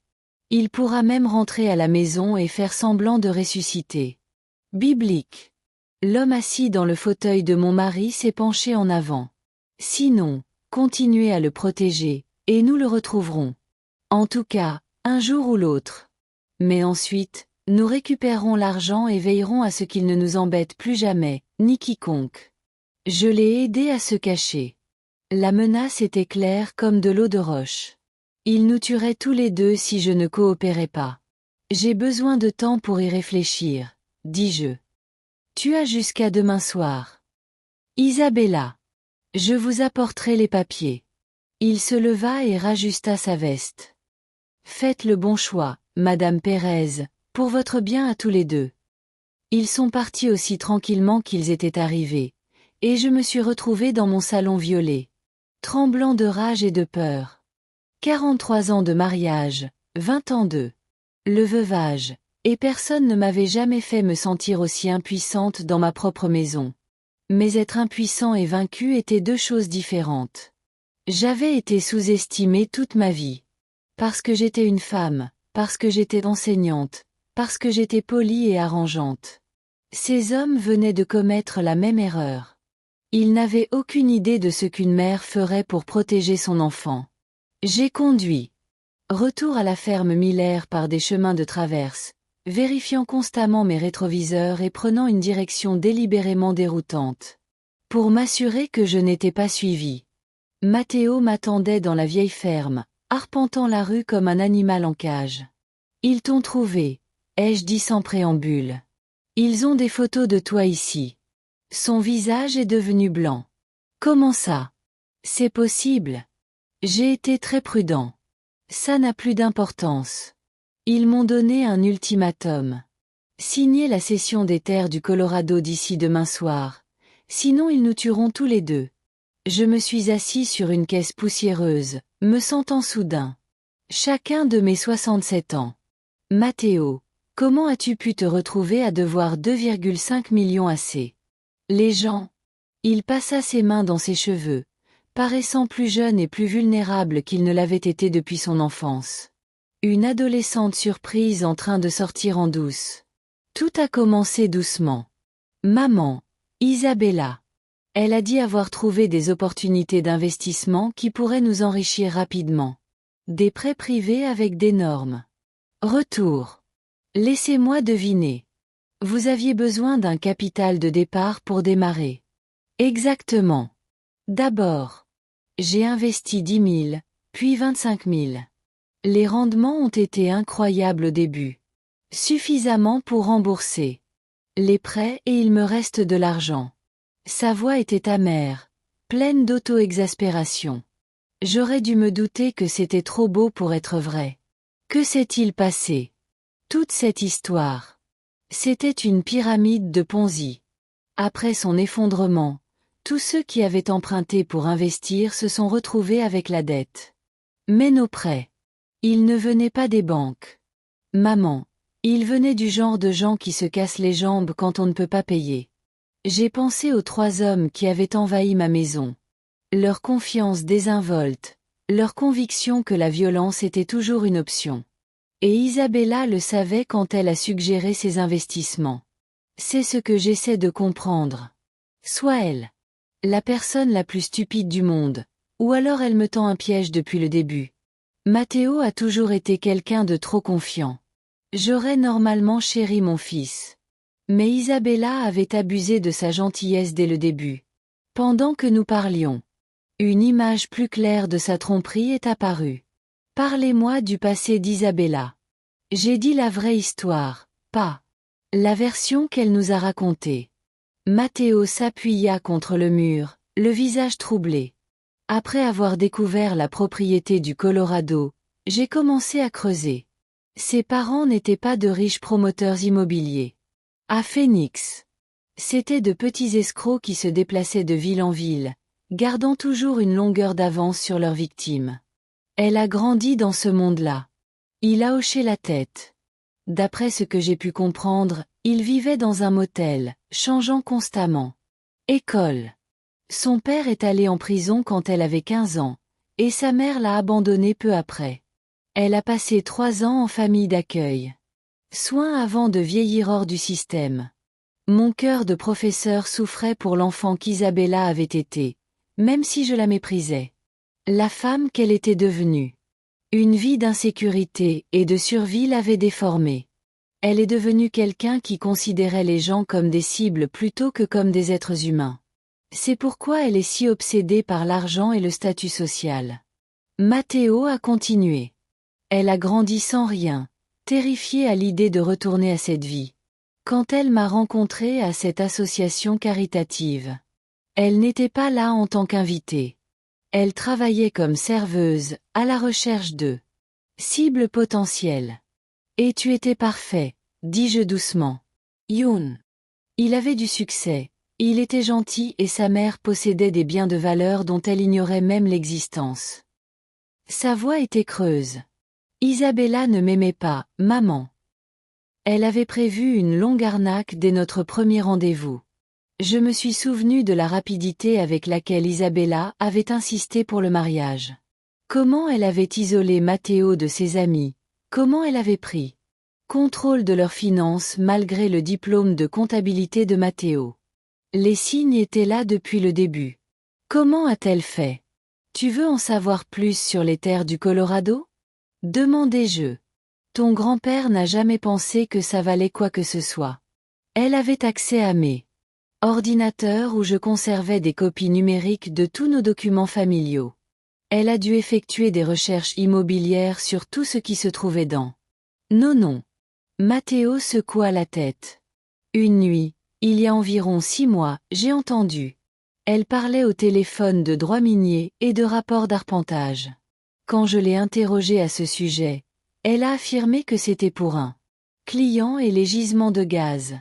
Il pourra même rentrer à la maison et faire semblant de ressusciter. Biblique. L'homme assis dans le fauteuil de mon mari s'est penché en avant. Sinon, continuez à le protéger, et nous le retrouverons. En tout cas, un jour ou l'autre. Mais ensuite, nous récupérerons l'argent et veillerons à ce qu'il ne nous embête plus jamais, ni quiconque. Je l'ai aidé à se cacher. La menace était claire comme de l'eau de roche. Il nous tuerait tous les deux si je ne coopérais pas. J'ai besoin de temps pour y réfléchir, dis-je. Tu as jusqu'à demain soir. Isabella. Je vous apporterai les papiers. Il se leva et rajusta sa veste. Faites le bon choix, Madame Pérez, Pour votre bien à tous les deux. Ils sont partis aussi tranquillement qu'ils étaient arrivés, et je me suis retrouvée dans mon salon violet, tremblant de rage et de peur. 43 ans de mariage, 20 ans le veuvage, et personne ne m'avait jamais fait me sentir aussi impuissante dans ma propre maison. Mais être impuissant et vaincu étaient deux choses différentes. J'avais été sous-estimée toute ma vie. Parce que j'étais une femme, parce que j'étais enseignante, parce que j'étais polie et arrangeante. Ces hommes venaient de commettre la même erreur. Ils n'avaient aucune idée de ce qu'une mère ferait pour protéger son enfant. J'ai conduit. Retour à la ferme Miller par des chemins de traverse, vérifiant constamment mes rétroviseurs et prenant une direction délibérément déroutante. Pour m'assurer que je n'étais pas suivie. Matteo m'attendait dans la vieille ferme, arpentant la rue comme un animal en cage. Ils t'ont trouvé, ai-je dit sans préambule. Ils ont des photos de toi ici. Son visage est devenu blanc. Comment ça? C'est possible. J'ai été très prudent. Ça n'a plus d'importance. Ils m'ont donné un ultimatum. Signer la cession des terres du Colorado d'ici demain soir. Sinon ils nous tueront tous les deux. Je me suis assis sur une caisse poussiéreuse, me sentant soudain. Chacun de mes 67 ans. Matteo, comment as-tu pu te retrouver à devoir 2,5 millions assez? Les gens. Il passa ses mains dans ses cheveux, paraissant plus jeune et plus vulnérable qu'il ne l'avait été depuis son enfance. Une adolescente surprise en train de sortir en douce. Tout a commencé doucement. Maman, Isabella. Elle a dit avoir trouvé des opportunités d'investissement qui pourraient nous enrichir rapidement. Des prêts privés avec d'énormes retours. Laissez-moi deviner. Vous aviez besoin d'un capital de départ pour démarrer. Exactement. D'abord, j'ai investi 10 000, puis 25 000. Les rendements ont été incroyables au début. Suffisamment pour rembourser les prêts et il me reste de l'argent. Sa voix était amère, pleine d'auto-exaspération. J'aurais dû me douter que c'était trop beau pour être vrai. Que s'est-il passé? Toute cette histoire. C'était une pyramide de Ponzi. Après son effondrement, tous ceux qui avaient emprunté pour investir se sont retrouvés avec la dette. Mais nos prêts. Ils ne venaient pas des banques. Maman, ils venaient du genre de gens qui se cassent les jambes quand on ne peut pas payer. J'ai pensé aux 3 hommes qui avaient envahi ma maison. Leur confiance désinvolte, leur conviction que la violence était toujours une option. Et Isabella le savait quand elle a suggéré ses investissements. C'est ce que j'essaie de comprendre. Soit elle, la personne la plus stupide du monde, ou alors elle me tend un piège depuis le début. Matteo a toujours été quelqu'un de trop confiant. J'aurais normalement chéri mon fils. Mais Isabella avait abusé de sa gentillesse dès le début. Pendant que nous parlions, une image plus claire de sa tromperie est apparue. Parlez-moi du passé d'Isabella. J'ai dit la vraie histoire, pas la version qu'elle nous a racontée. Matteo s'appuya contre le mur, le visage troublé. Après avoir découvert la propriété du Colorado, j'ai commencé à creuser. Ses parents n'étaient pas de riches promoteurs immobiliers. À Phoenix. C'étaient de petits escrocs qui se déplaçaient de ville en ville, gardant toujours une longueur d'avance sur leurs victimes. Elle a grandi dans ce monde-là. Il a hoché la tête. D'après ce que j'ai pu comprendre, il vivait dans un motel, changeant constamment. École. Son père est allé en prison quand elle avait 15 ans, et sa mère l'a abandonnée peu après. Elle a passé 3 ans en famille d'accueil. Soin avant de vieillir hors du système. Mon cœur de professeur souffrait pour l'enfant qu'Isabella avait été, même si je la méprisais. La femme qu'elle était devenue. Une vie d'insécurité et de survie l'avait déformée. Elle est devenue quelqu'un qui considérait les gens comme des cibles plutôt que comme des êtres humains. C'est pourquoi elle est si obsédée par l'argent et le statut social. Matteo a continué. Elle a grandi sans rien, terrifiée à l'idée de retourner à cette vie. Quand elle m'a rencontrée à cette association caritative. Elle n'était pas là en tant qu'invitée. Elle travaillait comme serveuse, à la recherche de cibles potentielles. Et tu étais parfait, dis-je doucement. Yoon. Il avait du succès, il était gentil et sa mère possédait des biens de valeur dont elle ignorait même l'existence. Sa voix était creuse. Isabella ne m'aimait pas, maman. Elle avait prévu une longue arnaque dès notre premier rendez-vous. Je me suis souvenu de la rapidité avec laquelle Isabella avait insisté pour le mariage. Comment elle avait isolé Matteo de ses amis, comment elle avait pris contrôle de leurs finances malgré le diplôme de comptabilité de Matteo. Les signes étaient là depuis le début. Comment a-t-elle fait? Tu veux en savoir plus sur les terres du Colorado? Demandai-je. Ton grand-père n'a jamais pensé que ça valait quoi que ce soit. Elle avait accès à mes ordinateurs où je conservais des copies numériques de tous nos documents familiaux. Elle a dû effectuer des recherches immobilières sur tout ce qui se trouvait dans. Non. Matteo secoua la tête. Une nuit, il y a environ 6 mois, j'ai entendu. Elle parlait au téléphone de droits miniers et de rapports d'arpentage. Quand je l'ai interrogée à ce sujet, elle a affirmé que c'était pour un client et les gisements de gaz.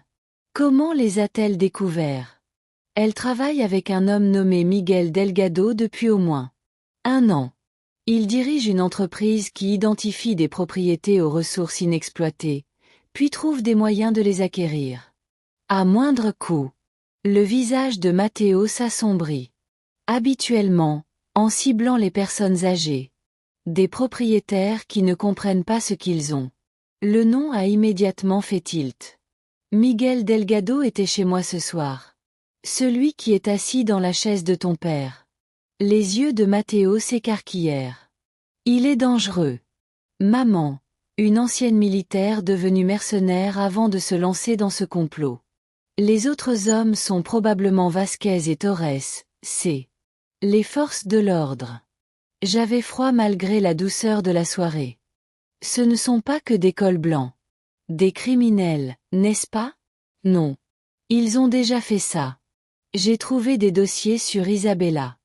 Comment les a-t-elle découverts? Elle travaille avec un homme nommé Miguel Delgado depuis au moins 1 an. Il dirige une entreprise qui identifie des propriétés aux ressources inexploitées, puis trouve des moyens de les acquérir. À moindre coût. Le visage de Matteo s'assombrit. Habituellement, en ciblant les personnes âgées. Des propriétaires qui ne comprennent pas ce qu'ils ont. Le nom a immédiatement fait tilt. Miguel Delgado était chez moi ce soir. Celui qui est assis dans la chaise de ton père. Les yeux de Matteo s'écarquillèrent. Il est dangereux. Maman, une ancienne militaire devenue mercenaire avant de se lancer dans ce complot. Les autres hommes sont probablement Vasquez et Torres, c'est les forces de l'ordre. J'avais froid malgré la douceur de la soirée. Ce ne sont pas que des cols blancs. Des criminels, n'est-ce pas? Non. Ils ont déjà fait ça. J'ai trouvé des dossiers sur Isabella.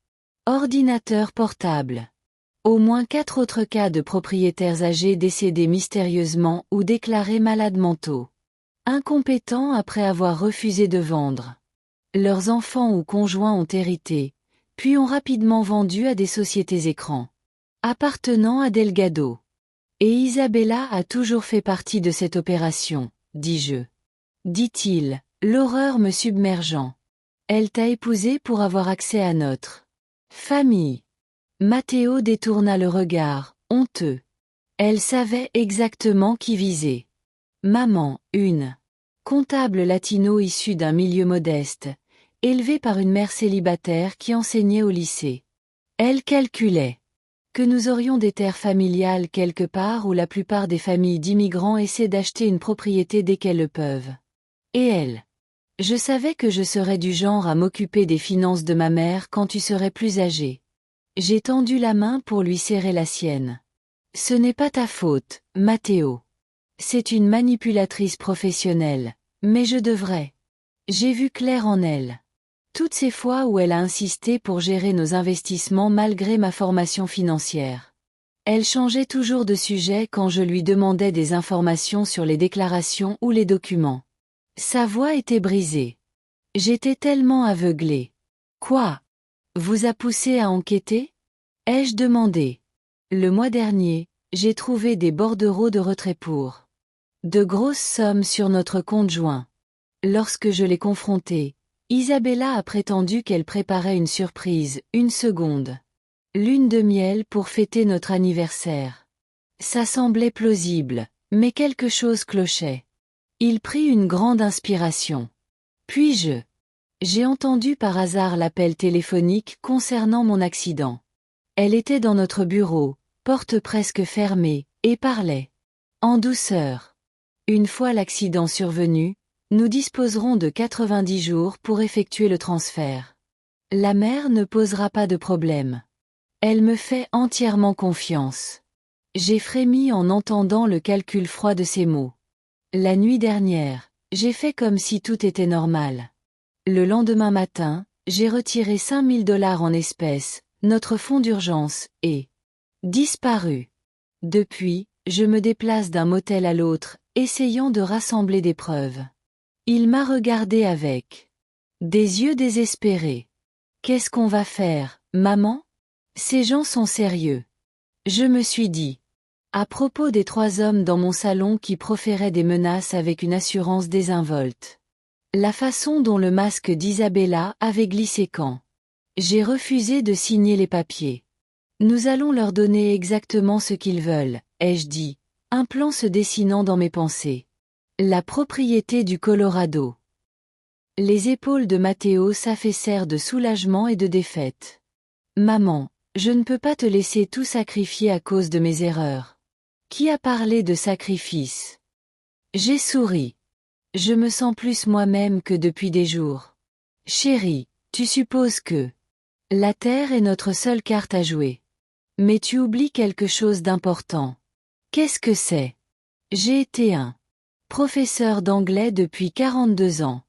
Ordinateur portable. Au moins 4 autres cas de propriétaires âgés décédés mystérieusement ou déclarés malades mentaux. Incompétents après avoir refusé de vendre. Leurs enfants ou conjoints ont hérité, puis ont rapidement vendu à des sociétés écrans. Appartenant à Delgado. Et Isabella a toujours fait partie de cette opération, dis-je. Dit-il, l'horreur me submergeant. Elle t'a épousé pour avoir accès à notre famille. Matteo détourna le regard, honteux. Elle savait exactement qui viser. Maman, une comptable latino issue d'un milieu modeste, élevée par une mère célibataire qui enseignait au lycée. Elle calculait que nous aurions des terres familiales quelque part où la plupart des familles d'immigrants essaient d'acheter une propriété dès qu'elles le peuvent. Et elle? Je savais que je serais du genre à m'occuper des finances de ma mère quand tu serais plus âgé. J'ai tendu la main pour lui serrer la sienne. Ce n'est pas ta faute, Matteo. C'est une manipulatrice professionnelle, mais je devrais. J'ai vu clair en elle. Toutes ces fois où elle a insisté pour gérer nos investissements malgré ma formation financière. Elle changeait toujours de sujet quand je lui demandais des informations sur les déclarations ou les documents. Sa voix était brisée. J'étais tellement aveuglée. Quoi? Vous a poussé à enquêter? Ai-je demandé. Le mois dernier, j'ai trouvé des bordereaux de retrait pour de grosses sommes sur notre compte joint. Lorsque je l'ai confrontée, Isabella a prétendu qu'elle préparait une surprise, une seconde. Lune de miel pour fêter notre anniversaire. Ça semblait plausible, mais quelque chose clochait. Il prit une grande inspiration. Puis j'ai entendu par hasard l'appel téléphonique concernant mon accident. Elle était dans notre bureau, porte presque fermée, et parlait. En douceur. Une fois l'accident survenu, nous disposerons de 90 jours pour effectuer le transfert. La mère ne posera pas de problème. Elle me fait entièrement confiance. J'ai frémi en entendant le calcul froid de ces mots. La nuit dernière, j'ai fait comme si tout était normal. Le lendemain matin, j'ai retiré 5 000 $ en espèces, notre fonds d'urgence, et disparu. Depuis, je me déplace d'un motel à l'autre, essayant de rassembler des preuves. Il m'a regardé avec des yeux désespérés. Qu'est-ce qu'on va faire, maman? Ces gens sont sérieux. Je me suis dit. À propos des 3 hommes dans mon salon qui proféraient des menaces avec une assurance désinvolte. La façon dont le masque d'Isabella avait glissé quand j'ai refusé de signer les papiers. Nous allons leur donner exactement ce qu'ils veulent, ai-je dit, un plan se dessinant dans mes pensées. La propriété du Colorado. Les épaules de Matteo s'affaissèrent de soulagement et de défaite. Maman, je ne peux pas te laisser tout sacrifier à cause de mes erreurs. Qui a parlé de sacrifice? J'ai souri. Je me sens plus moi-même que depuis des jours. Chérie, tu supposes que la Terre est notre seule carte à jouer. Mais tu oublies quelque chose d'important. Qu'est-ce que c'est? J'ai été un professeur d'anglais depuis 42 ans.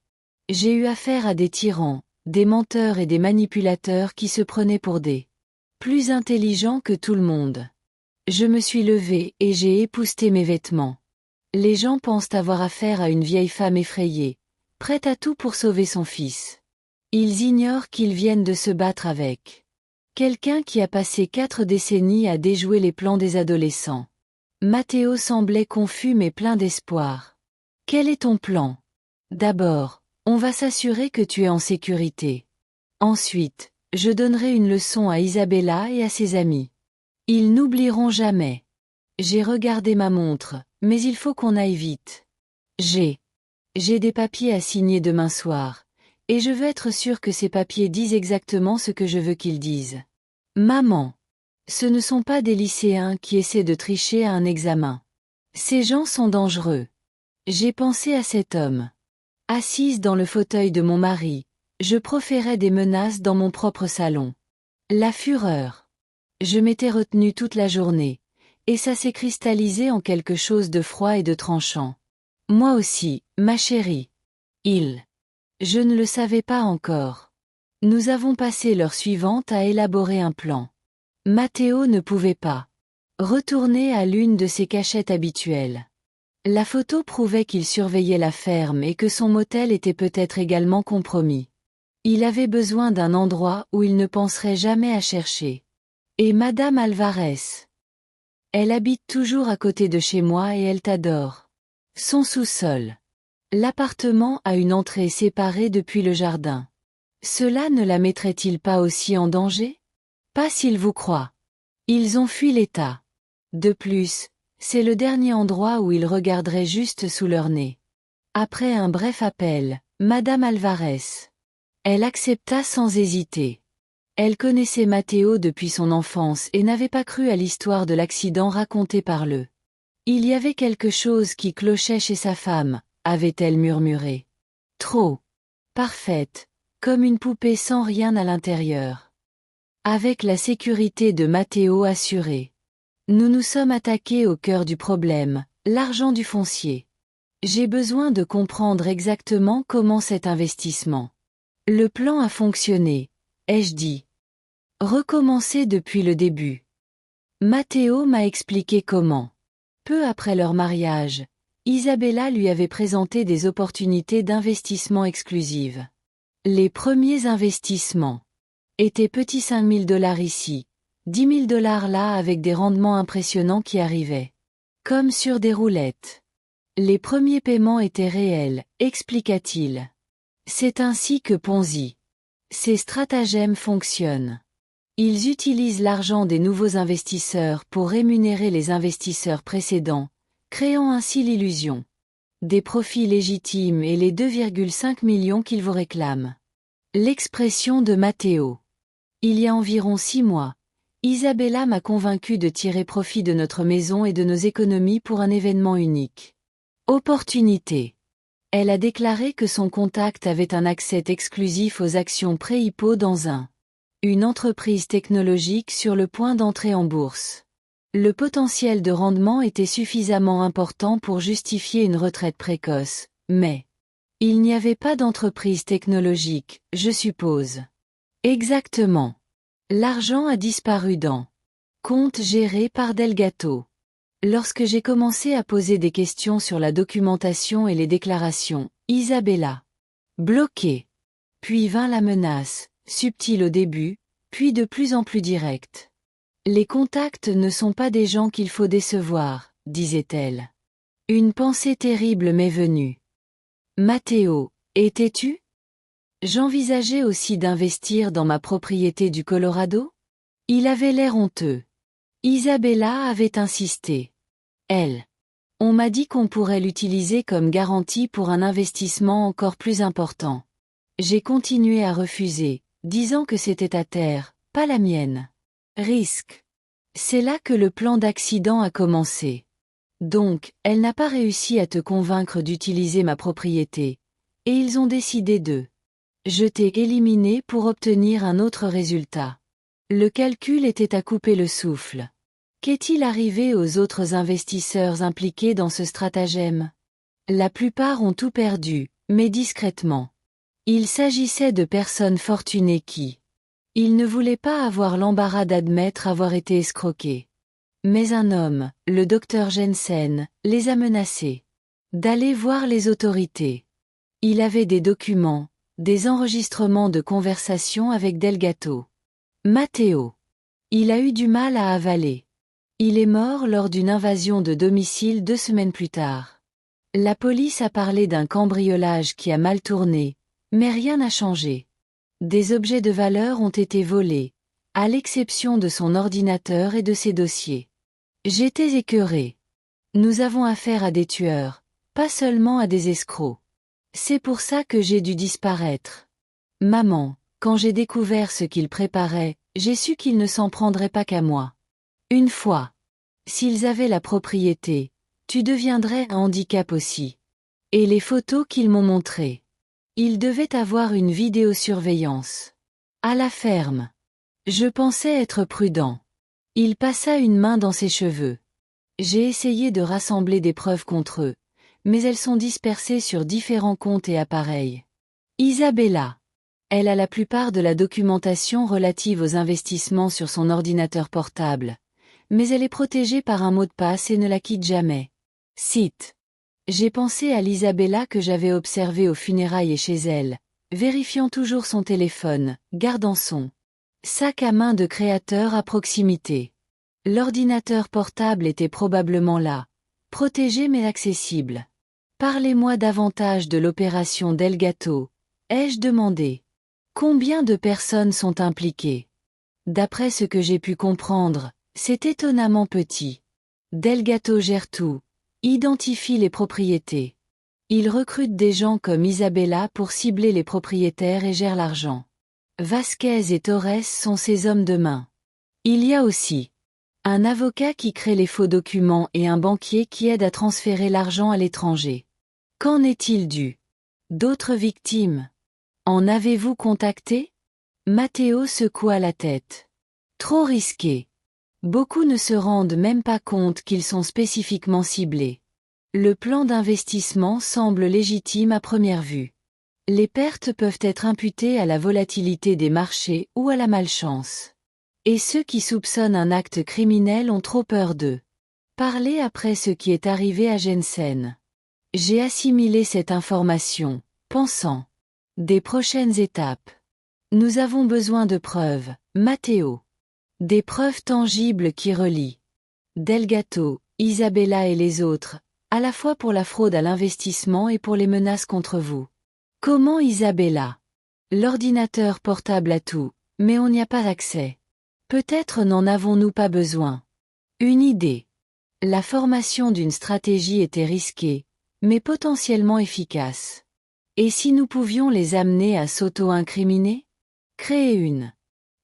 J'ai eu affaire à des tyrans, des menteurs et des manipulateurs qui se prenaient pour des plus intelligents que tout le monde. Je me suis levée et j'ai épousseté mes vêtements. Les gens pensent avoir affaire à une vieille femme effrayée, prête à tout pour sauver son fils. Ils ignorent qu'ils viennent de se battre avec quelqu'un qui a passé 4 décennies à déjouer les plans des adolescents. Matteo semblait confus mais plein d'espoir. Quel est ton plan? D'abord, on va s'assurer que tu es en sécurité. Ensuite, je donnerai une leçon à Isabella et à ses amis. Ils n'oublieront jamais. J'ai regardé ma montre, mais il faut qu'on aille vite. J'ai des papiers à signer demain soir, et je veux être sûre que ces papiers disent exactement ce que je veux qu'ils disent. Maman, ce ne sont pas des lycéens qui essaient de tricher à un examen. Ces gens sont dangereux. J'ai pensé à cet homme. Assise dans le fauteuil de mon mari, je proférais des menaces dans mon propre salon. La fureur. Je m'étais retenue toute la journée, et ça s'est cristallisé en quelque chose de froid et de tranchant. Moi aussi, ma chérie. Je ne le savais pas encore. Nous avons passé l'heure suivante à élaborer un plan. Matteo ne pouvait pas retourner à l'une de ses cachettes habituelles. La photo prouvait qu'il surveillait la ferme et que son motel était peut-être également compromis. Il avait besoin d'un endroit où il ne penserait jamais à chercher. Et Madame Alvarez. Elle habite toujours à côté de chez moi et elle t'adore. Son sous-sol. L'appartement a une entrée séparée depuis le jardin. Cela ne la mettrait-il pas aussi en danger? Pas s'il vous croit. Ils ont fui l'État. De plus, c'est le dernier endroit où ils regarderaient juste sous leur nez. Après un bref appel, Madame Alvarez. Elle accepta sans hésiter. Elle connaissait Matteo depuis son enfance et n'avait pas cru à l'histoire de l'accident raconté par le. Il y avait quelque chose qui clochait chez sa femme, avait-elle murmuré. Trop parfaite, comme une poupée sans rien à l'intérieur. Avec la sécurité de Matteo assurée. Nous nous sommes attaqués au cœur du problème, l'argent du foncier. J'ai besoin de comprendre exactement comment cet investissement. Le plan a fonctionné, ai-je dit. Recommencer depuis le début. Matteo m'a expliqué comment. Peu après leur mariage, Isabella lui avait présenté des opportunités d'investissement exclusives. Les premiers investissements étaient petits 5 000 $ ici, 10 000 $ là avec des rendements impressionnants qui arrivaient. Comme sur des roulettes. Les premiers paiements étaient réels, expliqua-t-il. C'est ainsi que Ponzi. Ces stratagèmes fonctionnent. Ils utilisent l'argent des nouveaux investisseurs pour rémunérer les investisseurs précédents, créant ainsi l'illusion des profits légitimes et les 2,5 millions qu'ils vous réclament. L'expression de Matteo. Il y a environ 6 mois, Isabella m'a convaincu de tirer profit de notre maison et de nos économies pour un événement unique. Opportunité. Elle a déclaré que son contact avait un accès exclusif aux actions pré-IPO dans une entreprise technologique sur le point d'entrer en bourse. Le potentiel de rendement était suffisamment important pour justifier une retraite précoce, mais il n'y avait pas d'entreprise technologique, je suppose. Exactement. L'argent a disparu dans compte géré par Delgato. Lorsque j'ai commencé à poser des questions sur la documentation et les déclarations, Isabella. Bloquée. Puis vint la menace, subtile au début, puis de plus en plus directe. Les contacts ne sont pas des gens qu'il faut décevoir, disait-elle. Une pensée terrible m'est venue. Matteo, étais-tu? J'envisageais aussi d'investir dans ma propriété du Colorado? Il avait l'air honteux. Isabella avait insisté. Elle. On m'a dit qu'on pourrait l'utiliser comme garantie pour un investissement encore plus important. J'ai continué à refuser, disant que c'était ta terre, pas la mienne. Risque. C'est là que le plan d'accident a commencé. Donc, elle n'a pas réussi à te convaincre d'utiliser ma propriété. Et ils ont décidé de. Je t'ai éliminé pour obtenir un autre résultat. Le calcul était à couper le souffle. Qu'est-il arrivé aux autres investisseurs impliqués dans ce stratagème? La plupart ont tout perdu, mais discrètement. Il s'agissait de personnes fortunées qui. Ils ne voulaient pas avoir l'embarras d'admettre avoir été escroqués. Mais un homme, le docteur Jensen, les a menacés d'aller voir les autorités. Il avait des documents, des enregistrements de conversations avec Delgato. Matteo. Il a eu du mal à avaler. Il est mort lors d'une invasion de domicile 2 semaines plus tard. La police a parlé d'un cambriolage qui a mal tourné, mais rien n'a changé. Des objets de valeur ont été volés, à l'exception de son ordinateur et de ses dossiers. J'étais écœuré. Nous avons affaire à des tueurs, pas seulement à des escrocs. C'est pour ça que j'ai dû disparaître. Maman, quand j'ai découvert ce qu'il préparait, j'ai su qu'il ne s'en prendrait pas qu'à moi. Une fois. S'ils avaient la propriété, tu deviendrais un handicap aussi. Et les photos qu'ils m'ont montrées. Ils devaient avoir une vidéosurveillance. À la ferme. Je pensais être prudent. Il passa une main dans ses cheveux. J'ai essayé de rassembler des preuves contre eux, mais elles sont dispersées sur différents comptes et appareils. Isabella. Elle a la plupart de la documentation relative aux investissements sur son ordinateur portable. Mais elle est protégée par un mot de passe et ne la quitte jamais. Cite. J'ai pensé à l'Isabella que j'avais observée aux funérailles et chez elle, vérifiant toujours son téléphone, gardant son sac à main de créateur à proximité. L'ordinateur portable était probablement là, protégé mais accessible. Parlez-moi davantage de l'opération Delgato, ai-je demandé. Combien de personnes sont impliquées? D'après ce que j'ai pu comprendre, c'est étonnamment petit. Delgato gère tout, identifie les propriétés. Il recrute des gens comme Isabella pour cibler les propriétaires et gère l'argent. Vasquez et Torres sont ses hommes de main. Il y a aussi un avocat qui crée les faux documents et un banquier qui aide à transférer l'argent à l'étranger. Qu'en est-il d'autres victimes? En avez-vous contacté? Matteo secoua la tête. Trop risqué. Beaucoup ne se rendent même pas compte qu'ils sont spécifiquement ciblés. Le plan d'investissement semble légitime à première vue. Les pertes peuvent être imputées à la volatilité des marchés ou à la malchance. Et ceux qui soupçonnent un acte criminel ont trop peur d'eux. Parler après ce qui est arrivé à Jensen. J'ai assimilé cette information, pensant. Des prochaines étapes. Nous avons besoin de preuves, Matteo. Des preuves tangibles qui relient Delgato, Isabella et les autres, à la fois pour la fraude à l'investissement et pour les menaces contre vous. Comment Isabella? L'ordinateur portable a tout, mais on n'y a pas accès. Peut-être n'en avons-nous pas besoin. Une idée. La formation d'une stratégie était risquée, mais potentiellement efficace. Et si nous pouvions les amener à s'auto-incriminer? Créer une.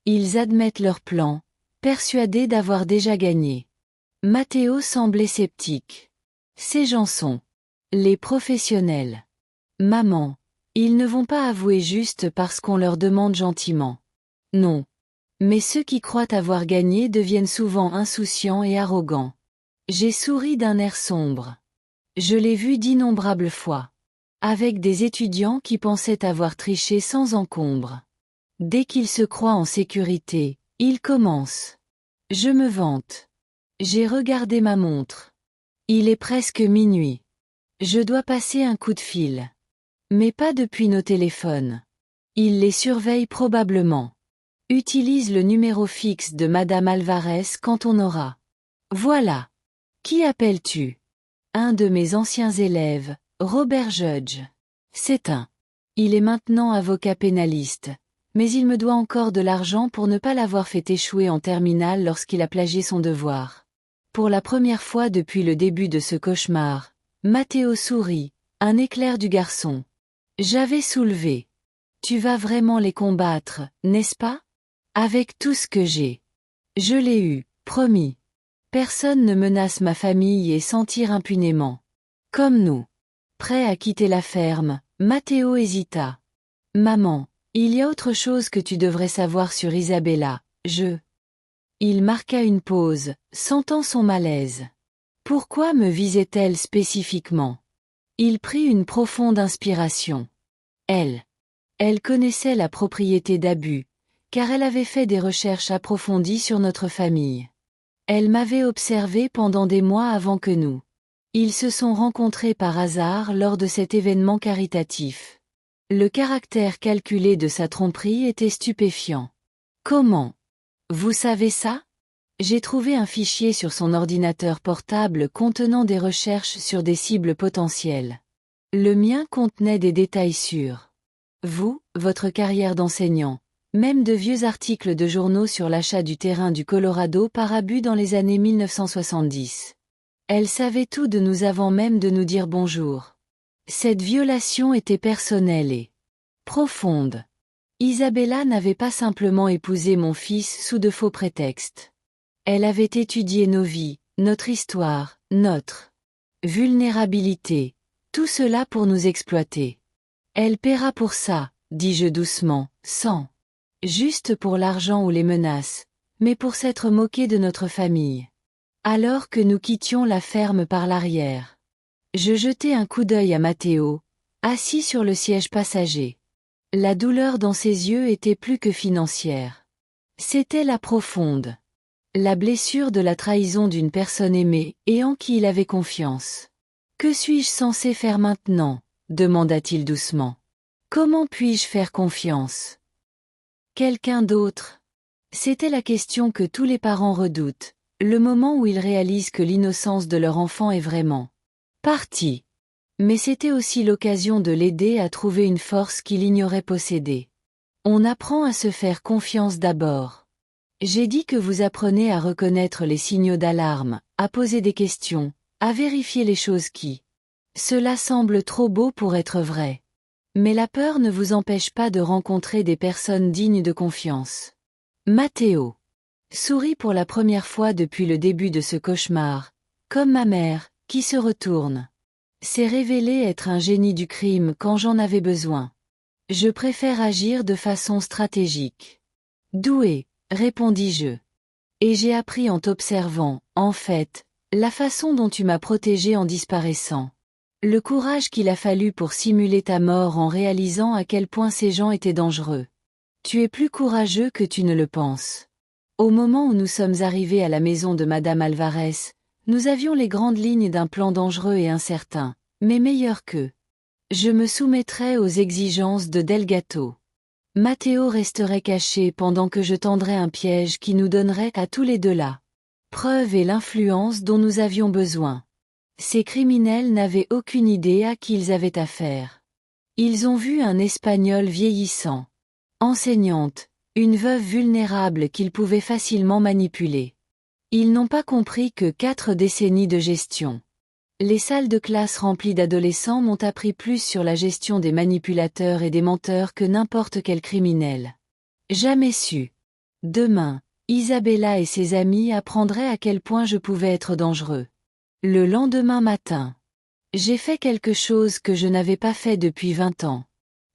Ils admettent leur plan, persuadés d'avoir déjà gagné. Matteo semblait sceptique. Ces gens sont les professionnels. Maman, ils ne vont pas avouer juste parce qu'on leur demande gentiment. Non. Mais ceux qui croient avoir gagné deviennent souvent insouciants et arrogants. J'ai souri d'un air sombre. Je l'ai vu d'innombrables fois. Avec des étudiants qui pensaient avoir triché sans encombre. Dès qu'ils se croient en sécurité, ils commencent. Je me vante. J'ai regardé ma montre. Il est presque minuit. Je dois passer un coup de fil. Mais pas depuis nos téléphones. Il les surveille probablement. Utilise le numéro fixe de Madame Alvarez quand on aura. Voilà. Qui appelles-tu? Un de mes anciens élèves, Robert Judge. C'est un. Il est maintenant avocat pénaliste, mais il me doit encore de l'argent pour ne pas l'avoir fait échouer en terminale lorsqu'il a plagié son devoir. Pour la première fois depuis le début de ce cauchemar, Matteo sourit, un éclair du garçon. J'avais soulevé. Tu vas vraiment les combattre, n'est-ce pas? Avec tout ce que j'ai. Je l'ai eu, promis. Personne ne menace ma famille et s'en tire impunément. Comme nous. Prêt à quitter la ferme, Matteo hésita. Maman, il y a autre chose que tu devrais savoir sur Isabella, Il marqua une pause, sentant son malaise. Pourquoi me visait-elle spécifiquement? Il prit une profonde inspiration. Elle connaissait la propriété d'abus, car elle avait fait des recherches approfondies sur notre famille. Elle m'avait observé pendant des mois avant que nous. Ils se sont rencontrés par hasard lors de cet événement caritatif. Le caractère calculé de sa tromperie était stupéfiant. Comment? Vous savez ça? J'ai trouvé un fichier sur son ordinateur portable contenant des recherches sur des cibles potentielles. Le mien contenait des détails sur vous, votre carrière d'enseignant, même de vieux articles de journaux sur l'achat du terrain du Colorado par abus dans les années 1970. Elle savait tout de nous avant même de nous dire bonjour. Cette violation était personnelle et profonde. Isabella n'avait pas simplement épousé mon fils sous de faux prétextes. Elle avait étudié nos vies, notre histoire, notre vulnérabilité, tout cela pour nous exploiter. Elle paiera pour ça, dis-je doucement, sans juste pour l'argent ou les menaces, mais pour s'être moquée de notre famille. Alors que nous quittions la ferme par l'arrière. Je jetai un coup d'œil à Matteo, assis sur le siège passager. La douleur dans ses yeux était plus que financière. C'était la profonde. La blessure de la trahison d'une personne aimée et en qui il avait confiance. Que suis-je censé faire maintenant? Demanda-t-il doucement. Comment puis-je faire confiance? Quelqu'un d'autre? C'était la question que tous les parents redoutent, le moment où ils réalisent que l'innocence de leur enfant est vraiment partie. Mais c'était aussi l'occasion de l'aider à trouver une force qu'il ignorait posséder. On apprend à se faire confiance d'abord. J'ai dit que vous apprenez à reconnaître les signaux d'alarme, à poser des questions, à vérifier les choses qui. Cela semble trop beau pour être vrai. Mais la peur ne vous empêche pas de rencontrer des personnes dignes de confiance. Matteo sourit pour la première fois depuis le début de ce cauchemar, comme ma mère, qui se retourne. C'est révélé être un génie du crime quand j'en avais besoin. Je préfère agir de façon stratégique. Doué, répondis-je. Et j'ai appris en t'observant, en fait, la façon dont tu m'as protégé en disparaissant. Le courage qu'il a fallu pour simuler ta mort en réalisant à quel point ces gens étaient dangereux. Tu es plus courageux que tu ne le penses. Au moment où nous sommes arrivés à la maison de Madame Alvarez, nous avions les grandes lignes d'un plan dangereux et incertain, mais meilleur qu'eux. Je me soumettrais aux exigences de Delgato. Matteo resterait caché pendant que je tendrais un piège qui nous donnerait à tous les deux la preuve et l'influence dont nous avions besoin. Ces criminels n'avaient aucune idée à qui ils avaient affaire. Ils ont vu un Espagnol vieillissant. Enseignante, une veuve vulnérable qu'ils pouvaient facilement manipuler. Ils n'ont pas compris que 4 décennies de gestion. Les salles de classe remplies d'adolescents m'ont appris plus sur la gestion des manipulateurs et des menteurs que n'importe quel criminel. Jamais su. Demain, Isabella et ses amis apprendraient à quel point je pouvais être dangereux. Le lendemain matin. J'ai fait quelque chose que je n'avais pas fait depuis 20 ans.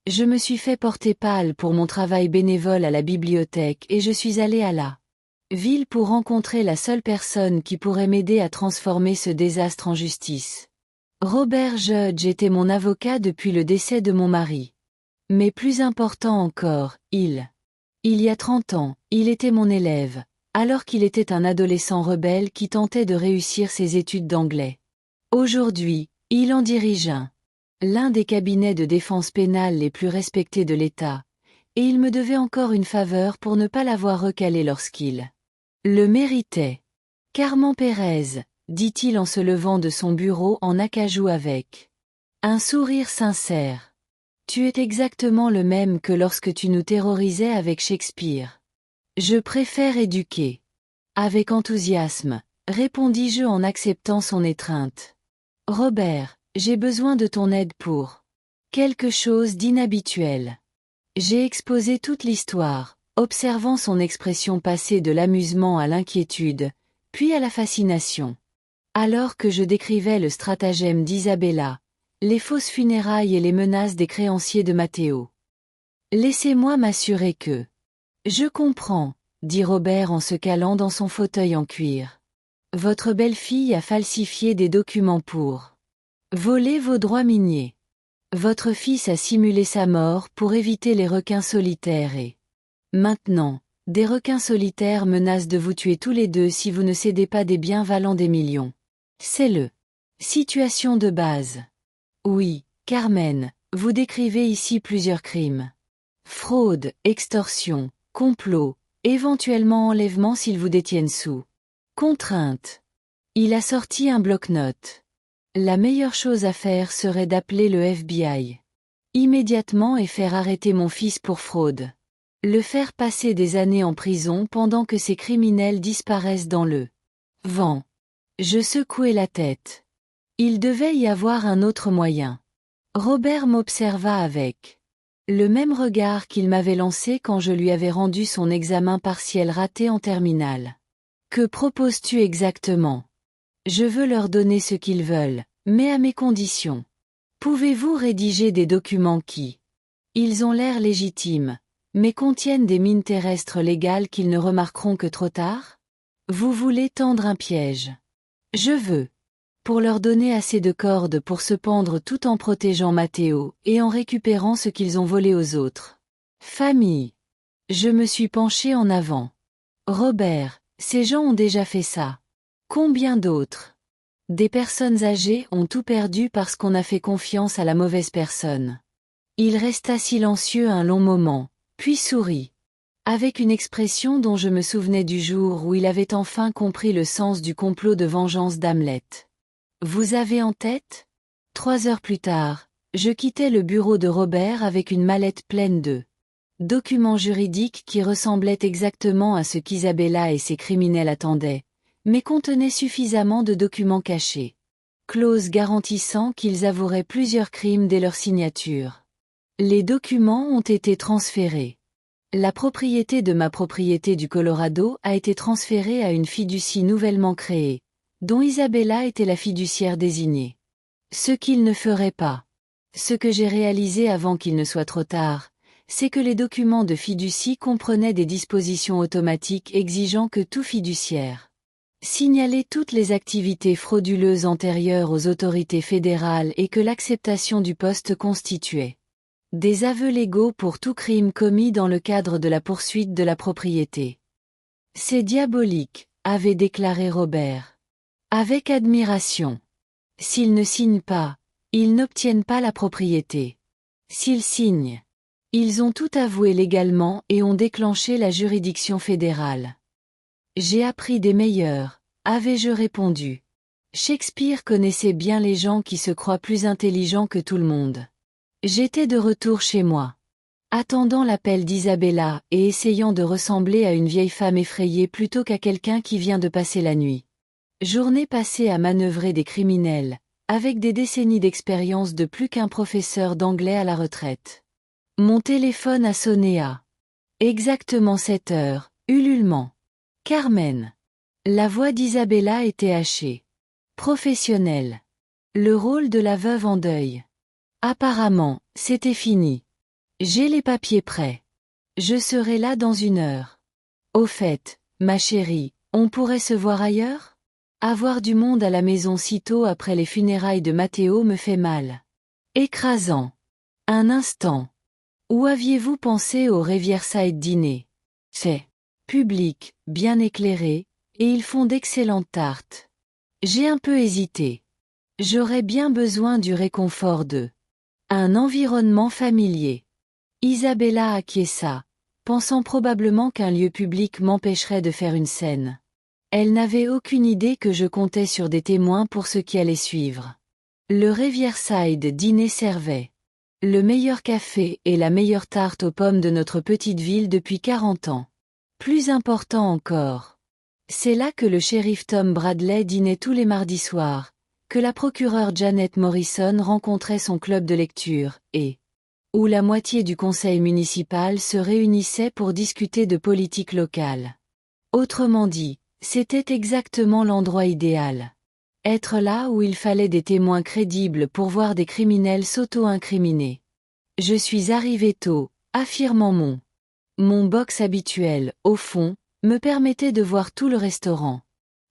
Je me suis fait porter pâle pour mon travail bénévole à la bibliothèque et je suis allé à la ville pour rencontrer la seule personne qui pourrait m'aider à transformer ce désastre en justice. Robert Judge était mon avocat depuis le décès de mon mari. Mais plus important encore, il y a 30 ans, il était mon élève, alors qu'il était un adolescent rebelle qui tentait de réussir ses études d'anglais. Aujourd'hui, il en dirige l'un des cabinets de défense pénale les plus respectés de l'État, et il me devait encore une faveur pour ne pas l'avoir recalé lorsqu'il le méritait. Carmen Pérez, dit-il en se levant de son bureau en acajou avec un sourire sincère. Tu es exactement le même que lorsque tu nous terrorisais avec Shakespeare. Je préfère éduquer. Avec enthousiasme, répondis-je en acceptant son étreinte. Robert, j'ai besoin de ton aide pour quelque chose d'inhabituel. J'ai exposé toute l'histoire, observant son expression passer de l'amusement à l'inquiétude, puis à la fascination. Alors que je décrivais le stratagème d'Isabella, les fausses funérailles et les menaces des créanciers de Matteo. Laissez-moi m'assurer que... Je comprends, dit Robert en se calant dans son fauteuil en cuir. Votre belle-fille a falsifié des documents pour voler vos droits miniers. Votre fils a simulé sa mort pour éviter les requins solitaires et... Maintenant, des requins solitaires menacent de vous tuer tous les deux si vous ne cédez pas des biens valant des millions. C'est le situation de base. Oui, Carmen, vous décrivez ici plusieurs crimes. Fraude, extorsion, complot, éventuellement enlèvement s'ils vous détiennent sous contrainte. Il a sorti un bloc-notes. La meilleure chose à faire serait d'appeler le FBI. Immédiatement et faire arrêter mon fils pour fraude. Le faire passer des années en prison pendant que ces criminels disparaissent dans le vent. Je secouai la tête. Il devait y avoir un autre moyen. Robert m'observa avec le même regard qu'il m'avait lancé quand je lui avais rendu son examen partiel raté en terminale. Que proposes-tu exactement? Je veux leur donner ce qu'ils veulent, mais à mes conditions. Pouvez-vous rédiger des documents qui... Ils ont l'air légitimes, mais contiennent des mines terrestres légales qu'ils ne remarqueront que trop tard? Vous voulez tendre un piège. Je veux. Pour leur donner assez de cordes pour se pendre tout en protégeant Matteo et en récupérant ce qu'ils ont volé aux autres. Famille. Je me suis penché en avant. Robert, ces gens ont déjà fait ça. Combien d'autres? Des personnes âgées ont tout perdu parce qu'on a fait confiance à la mauvaise personne. Il resta silencieux un long moment, puis sourit. Avec une expression dont je me souvenais du jour où il avait enfin compris le sens du complot de vengeance d'Hamlet. Vous avez en tête? 3 heures plus tard, je quittais le bureau de Robert avec une mallette pleine de documents juridiques qui ressemblaient exactement à ce qu'Isabella et ses criminels attendaient, mais contenaient suffisamment de documents cachés. Clauses garantissant qu'ils avoueraient plusieurs crimes dès leur signature. Les documents ont été transférés. La propriété de ma propriété du Colorado a été transférée à une fiducie nouvellement créée, dont Isabella était la fiduciaire désignée. Ce qu'il ne ferait pas. Ce que j'ai réalisé avant qu'il ne soit trop tard, c'est que les documents de fiducie comprenaient des dispositions automatiques exigeant que tout fiduciaire signalait toutes les activités frauduleuses antérieures aux autorités fédérales et que l'acceptation du poste constituait des aveux légaux pour tout crime commis dans le cadre de la poursuite de la propriété. C'est diabolique, avait déclaré Robert. Avec admiration. S'ils ne signent pas, ils n'obtiennent pas la propriété. S'ils signent, ils ont tout avoué légalement et ont déclenché la juridiction fédérale. J'ai appris des meilleurs, avais-je répondu. Shakespeare connaissait bien les gens qui se croient plus intelligents que tout le monde. J'étais de retour chez moi. Attendant l'appel d'Isabella et essayant de ressembler à une vieille femme effrayée plutôt qu'à quelqu'un qui vient de passer la nuit. Journée passée à manœuvrer des criminels, avec des décennies d'expérience de plus qu'un professeur d'anglais à la retraite. Mon téléphone a sonné à exactement 7 heures, ululement. Carmen. La voix d'Isabella était hachée. Professionnelle. Le rôle de la veuve en deuil. Apparemment, c'était fini. J'ai les papiers prêts. Je serai là dans 1 heure. Au fait, ma chérie, on pourrait se voir ailleurs? Avoir du monde à la maison si tôt après les funérailles de Matteo me fait mal. Écrasant. Un instant. Où aviez-vous pensé au Riverside dîner? C'est Publics, bien éclairés, et ils font d'excellentes tartes. J'ai un peu hésité. J'aurais bien besoin du réconfort un environnement familier. Isabella acquiesça, pensant probablement qu'un lieu public m'empêcherait de faire une scène. Elle n'avait aucune idée que je comptais sur des témoins pour ce qui allait suivre. Le Riverside dîner servait le meilleur café et la meilleure tarte aux pommes de notre petite ville depuis 40 ans. Plus important encore. C'est là que le shérif Tom Bradley dînait tous les mardis soirs, que la procureure Janet Morrison rencontrait son club de lecture, et où la moitié du conseil municipal se réunissait pour discuter de politique locale. Autrement dit, c'était exactement l'endroit idéal. Être là où il fallait des témoins crédibles pour voir des criminels s'auto-incriminer. Je suis arrivé tôt, affirmant mon box habituel, au fond, me permettait de voir tout le restaurant.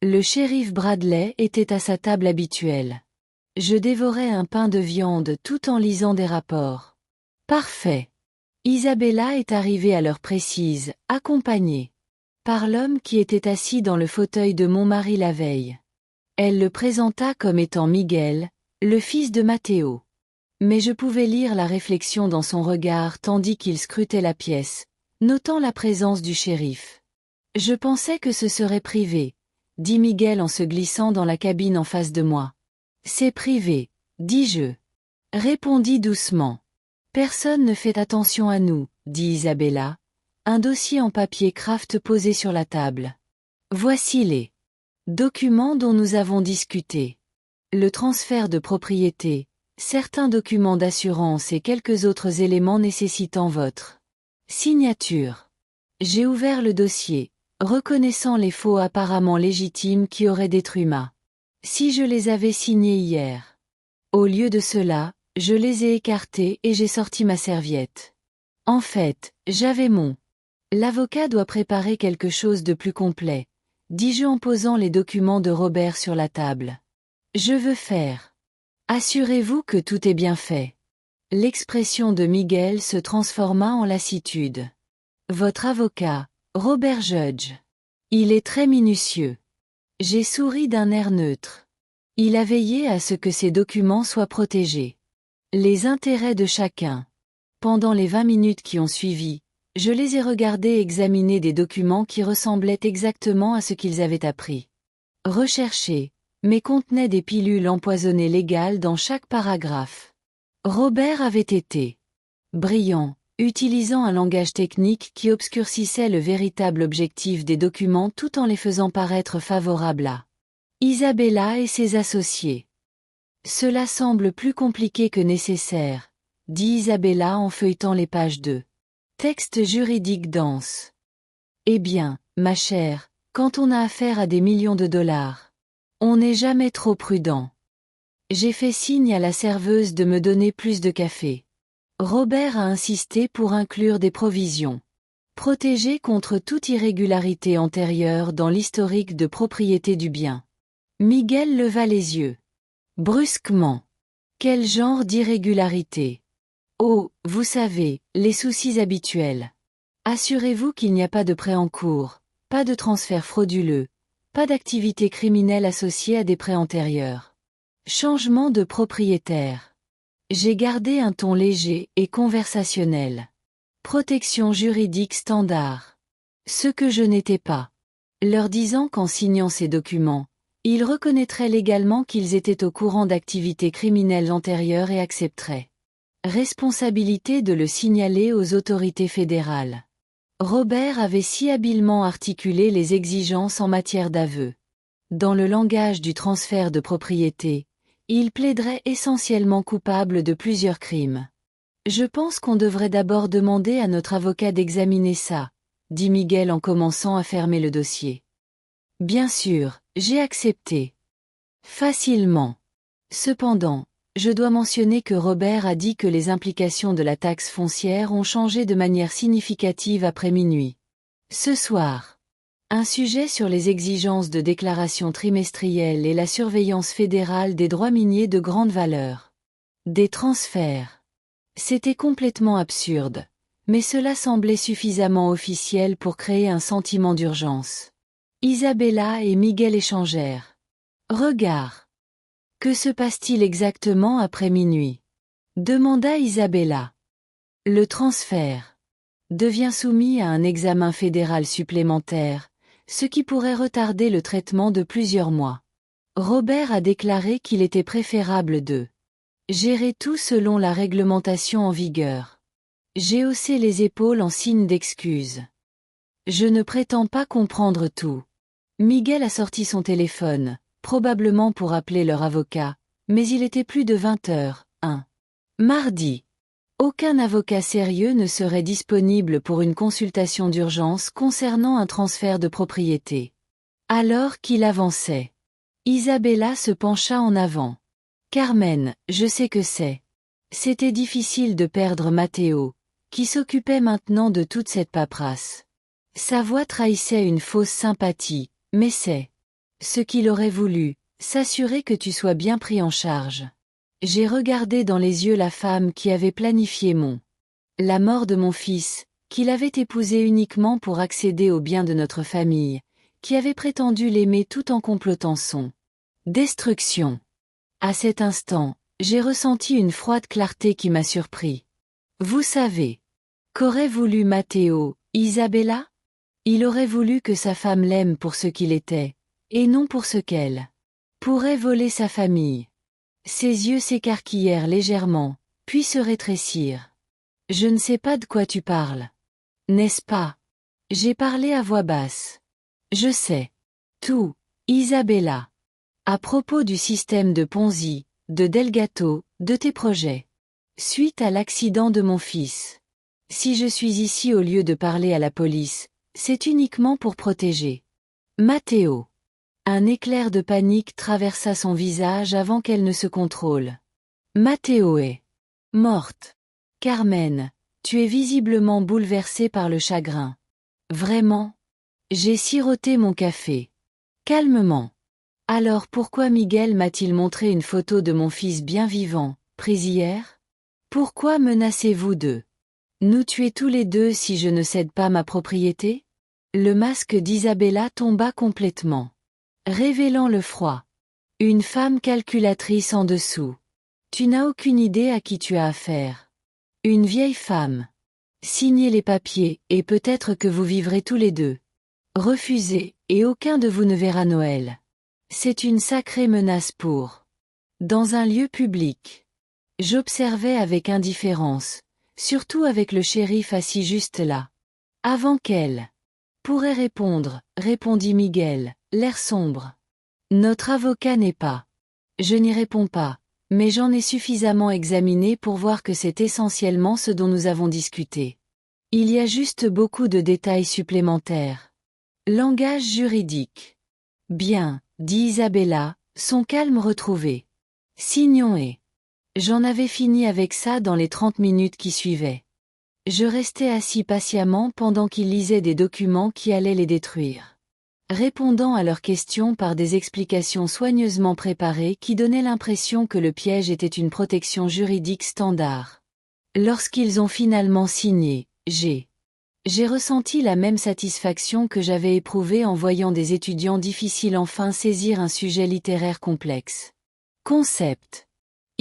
Le shérif Bradley était à sa table habituelle. Je dévorais un pain de viande tout en lisant des rapports. Parfait. Isabella est arrivée à l'heure précise, accompagnée par l'homme qui était assis dans le fauteuil de mon mari la veille. Elle le présenta comme étant Miguel, le fils de Matteo. Mais je pouvais lire la réflexion dans son regard tandis qu'il scrutait la pièce, notant la présence du shérif. Je pensais que ce serait privé, dit Miguel en se glissant dans la cabine en face de moi. C'est privé, dis-je. Répondit doucement. Personne ne fait attention à nous, dit Isabella, un dossier en papier craft posé sur la table. Voici les documents dont nous avons discuté. Le transfert de propriété, certains documents d'assurance et quelques autres éléments nécessitant votre signature. J'ai ouvert le dossier, reconnaissant les faux apparemment légitimes qui auraient détruit si je les avais signés hier. Au lieu de cela, je les ai écartés et j'ai sorti ma serviette. En fait, j'avais L'avocat doit préparer quelque chose de plus complet, dis-je en posant les documents de Robert sur la table. Je veux faire. Assurez-vous que tout est bien fait. L'expression de Miguel se transforma en lassitude. Votre avocat, Robert Judge. Il est très minutieux. J'ai souri d'un air neutre. Il a veillé à ce que ces documents soient protégés. Les intérêts de chacun. Pendant les 20 minutes qui ont suivi, je les ai regardés examiner des documents qui ressemblaient exactement à ce qu'ils avaient appris. Recherchés, mais contenaient des pilules empoisonnées légales dans chaque paragraphe. Robert avait été brillant, utilisant un langage technique qui obscurcissait le véritable objectif des documents tout en les faisant paraître favorables à Isabella et ses associés. Cela semble plus compliqué que nécessaire, dit Isabella en feuilletant les pages de texte juridique dense. Eh bien, ma chère, quand on a affaire à des millions de dollars, on n'est jamais trop prudent. J'ai fait signe à la serveuse de me donner plus de café. Robert a insisté pour inclure des provisions protégées contre toute irrégularité antérieure dans l'historique de propriété du bien. Miguel leva les yeux. Brusquement. Quel genre d'irrégularité? Oh, vous savez, les soucis habituels. Assurez-vous qu'il n'y a pas de prêt en cours, pas de transfert frauduleux, pas d'activité criminelle associée à des prêts antérieurs. Changement de propriétaire. J'ai gardé un ton léger et conversationnel. Protection juridique standard. Ce que je n'étais pas. Leur disant qu'en signant ces documents, ils reconnaîtraient légalement qu'ils étaient au courant d'activités criminelles antérieures et accepteraient. Responsabilité de le signaler aux autorités fédérales. Robert avait si habilement articulé les exigences en matière d'aveu. Dans le langage du transfert de propriété, il plaiderait essentiellement coupable de plusieurs crimes. Je pense qu'on devrait d'abord demander à notre avocat d'examiner ça, dit Miguel en commençant à fermer le dossier. Bien sûr, j'ai accepté. Facilement. Cependant, je dois mentionner que Robert a dit que les implications de la taxe foncière ont changé de manière significative après minuit. Ce soir. Un sujet sur les exigences de déclaration trimestrielle et la surveillance fédérale des droits miniers de grande valeur. Des transferts. C'était complètement absurde. Mais cela semblait suffisamment officiel pour créer un sentiment d'urgence. Isabella et Miguel échangèrent. Regards. Que se passe-t-il exactement après minuit? Demanda Isabella. Le transfert devient soumis à un examen fédéral supplémentaire, ce qui pourrait retarder le traitement de plusieurs mois. Robert a déclaré qu'il était préférable de gérer tout selon la réglementation en vigueur. J'ai haussé les épaules en signe d'excuse. Je ne prétends pas comprendre tout. Miguel a sorti son téléphone, probablement pour appeler leur avocat, mais il était plus de 20h, mardi. Aucun avocat sérieux ne serait disponible pour une consultation d'urgence concernant un transfert de propriété. Alors qu'il avançait, Isabella se pencha en avant. Carmen, je sais que c'est. C'était difficile de perdre Matteo, qui s'occupait maintenant de toute cette paperasse. Sa voix trahissait une fausse sympathie, mais c'est ce qu'il aurait voulu, s'assurer que tu sois bien pris en charge. J'ai regardé dans les yeux la femme qui avait planifié la mort de mon fils, qu'il avait épousé uniquement pour accéder aux biens de notre famille, qui avait prétendu l'aimer tout en complotant son destruction. À cet instant, j'ai ressenti une froide clarté qui m'a surpris. Vous savez, qu'aurait voulu Matteo, Isabella? Il aurait voulu que sa femme l'aime pour ce qu'il était, et non pour ce qu'elle pourrait voler sa famille. Ses yeux s'écarquillèrent légèrement, puis se rétrécirent. Je ne sais pas de quoi tu parles. N'est-ce pas? J'ai parlé à voix basse. Je sais. Tout, Isabella. À propos du système de Ponzi, de Delgato, de tes projets. Suite à l'accident de mon fils. Si je suis ici au lieu de parler à la police, c'est uniquement pour protéger Matteo. Un éclair de panique traversa son visage avant qu'elle ne se contrôle. Matteo est morte. Carmen, tu es visiblement bouleversée par le chagrin. Vraiment? J'ai siroté mon café. Calmement. Alors pourquoi Miguel m'a-t-il montré une photo de mon fils bien vivant, prise hier? Pourquoi menacez-vous de nous tuer tous les deux si je ne cède pas ma propriété? Le masque d'Isabella tomba complètement, révélant le froid. Une femme calculatrice en dessous. Tu n'as aucune idée à qui tu as affaire. Une vieille femme. Signez les papiers, et peut-être que vous vivrez tous les deux. Refusez, et aucun de vous ne verra Noël. C'est une sacrée menace pour. Dans un lieu public. J'observais avec indifférence, surtout avec le shérif assis juste là. Avant qu'elle pourrait répondre, répondit Miguel, l'air sombre. Notre avocat n'est pas. Je n'y réponds pas, mais j'en ai suffisamment examiné pour voir que c'est essentiellement ce dont nous avons discuté. Il y a juste beaucoup de détails supplémentaires. Langage juridique. Bien, dit Isabella, son calme retrouvé. Signons et. J'en avais fini avec ça dans les 30 minutes qui suivaient. Je restais assis patiemment pendant qu'ils lisaient des documents qui allaient les détruire. Répondant à leurs questions par des explications soigneusement préparées qui donnaient l'impression que le piège était une protection juridique standard. Lorsqu'ils ont finalement signé, j'ai ressenti la même satisfaction que j'avais éprouvée en voyant des étudiants difficiles enfin saisir un sujet littéraire complexe. Concept.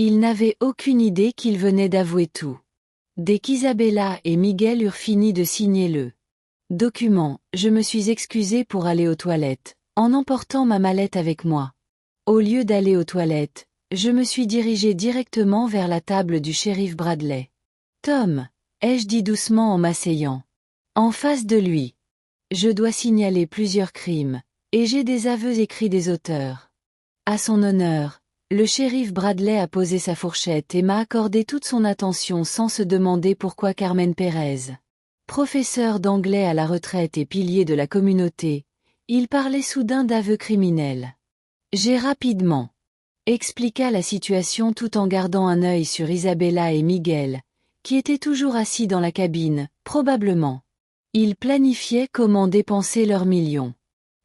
Ils n'avaient aucune idée qu'ils venaient d'avouer tout. Dès qu'Isabella et Miguel eurent fini de signer le document, je me suis excusée pour aller aux toilettes, en emportant ma mallette avec moi. Au lieu d'aller aux toilettes, je me suis dirigée directement vers la table du shérif Bradley. Tom, ai-je dit doucement en m'asseyant. En face de lui. Je dois signaler plusieurs crimes, et j'ai des aveux écrits des auteurs. À son honneur, le shérif Bradley a posé sa fourchette et m'a accordé toute son attention sans se demander pourquoi Carmen Pérez. Professeur d'anglais à la retraite et pilier de la communauté, il parlait soudain d'aveux criminels. J'ai rapidement expliqua la situation tout en gardant un œil sur Isabella et Miguel, qui étaient toujours assis dans la cabine, probablement. Ils planifiaient comment dépenser leurs millions.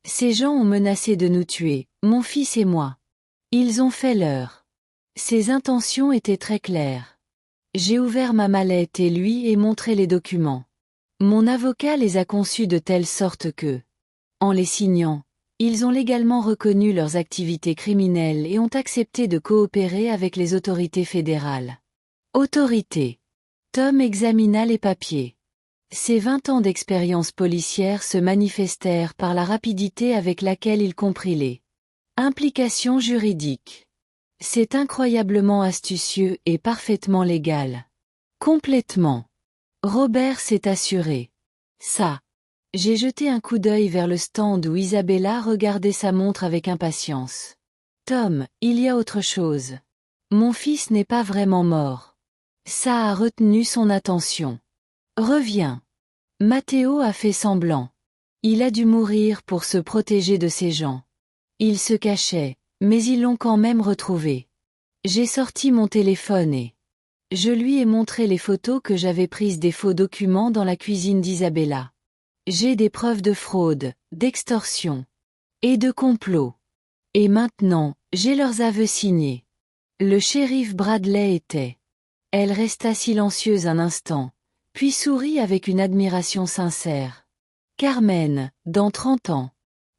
Ces gens ont menacé de nous tuer, mon fils et moi. Ils ont fait leur. Ses intentions étaient très claires. J'ai ouvert ma mallette et lui ai montré les documents. Mon avocat les a conçus de telle sorte que, en les signant, ils ont légalement reconnu leurs activités criminelles et ont accepté de coopérer avec les autorités fédérales. Autorité. Tom examina les papiers. Ses 20 ans d'expérience policière se manifestèrent par la rapidité avec laquelle il comprit les implications juridiques. C'est incroyablement astucieux et parfaitement légal. Complètement. Robert s'est assuré. Ça. J'ai jeté un coup d'œil vers le stand où Isabella regardait sa montre avec impatience. Tom, il y a autre chose. Mon fils n'est pas vraiment mort. Ça a retenu son attention. Reviens. Matteo a fait semblant. Il a dû mourir pour se protéger de ces gens. Il se cachait, mais ils l'ont quand même retrouvé. J'ai sorti mon téléphone et je lui ai montré les photos que j'avais prises des faux documents dans la cuisine d'Isabella. J'ai des preuves de fraude, d'extorsion et de complot. Et maintenant, j'ai leurs aveux signés. Le shérif Bradley était. Elle resta silencieuse un instant, puis sourit avec une admiration sincère. Carmen, dans 30 ans.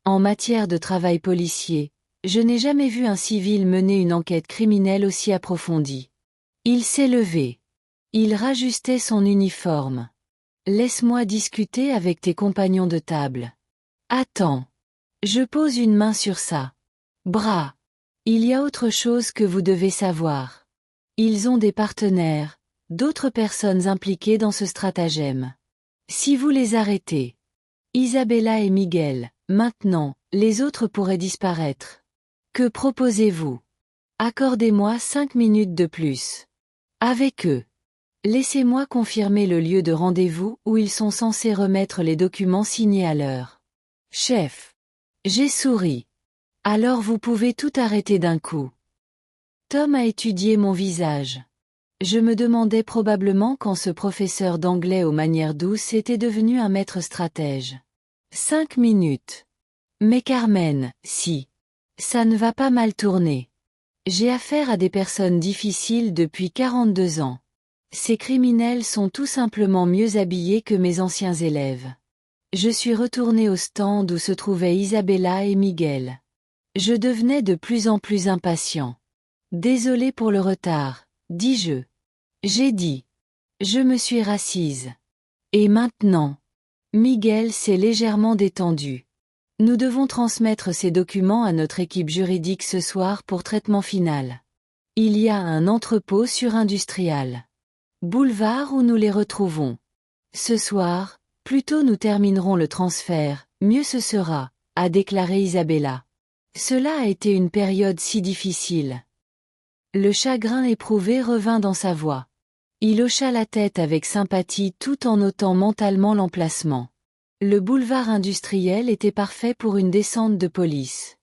En matière de travail policier, je n'ai jamais vu un civil mener une enquête criminelle aussi approfondie. Il s'est levé. Il rajustait son uniforme. Laisse-moi discuter avec tes compagnons de table. Attends. Je pose une main sur ça. Bras. Il y a autre chose que vous devez savoir. Ils ont des partenaires, d'autres personnes impliquées dans ce stratagème. Si vous les arrêtez, Isabella et Miguel, maintenant, les autres pourraient disparaître. Que proposez-vous? Accordez-moi 5 minutes de plus. Avec eux. Laissez-moi confirmer le lieu de rendez-vous où ils sont censés remettre les documents signés à l'heure. Chef. J'ai souri. Alors vous pouvez tout arrêter d'un coup. Tom a étudié mon visage. Je me demandais probablement quand ce professeur d'anglais aux manières douces était devenu un maître stratège. 5 minutes. Mais Carmen, si. Ça ne va pas mal tourner. J'ai affaire à des personnes difficiles depuis 42 ans. Ces criminels sont tout simplement mieux habillés que mes anciens élèves. Je suis retourné au stand où se trouvaient Isabella et Miguel. Je devenais de plus en plus impatient. Désolé pour le retard, dis-je. J'ai dit. Je me suis rassise. Et maintenant? Miguel s'est légèrement détendu. Nous devons transmettre ces documents à notre équipe juridique ce soir pour traitement final. Il y a un entrepôt sur-industriel. Boulevard où nous les retrouvons. Ce soir, plus tôt nous terminerons le transfert, mieux ce sera, a déclaré Isabella. Cela a été une période si difficile. Le chagrin éprouvé revint dans sa voix. Il hocha la tête avec sympathie tout en notant mentalement l'emplacement. Le boulevard industriel était parfait pour une descente de police.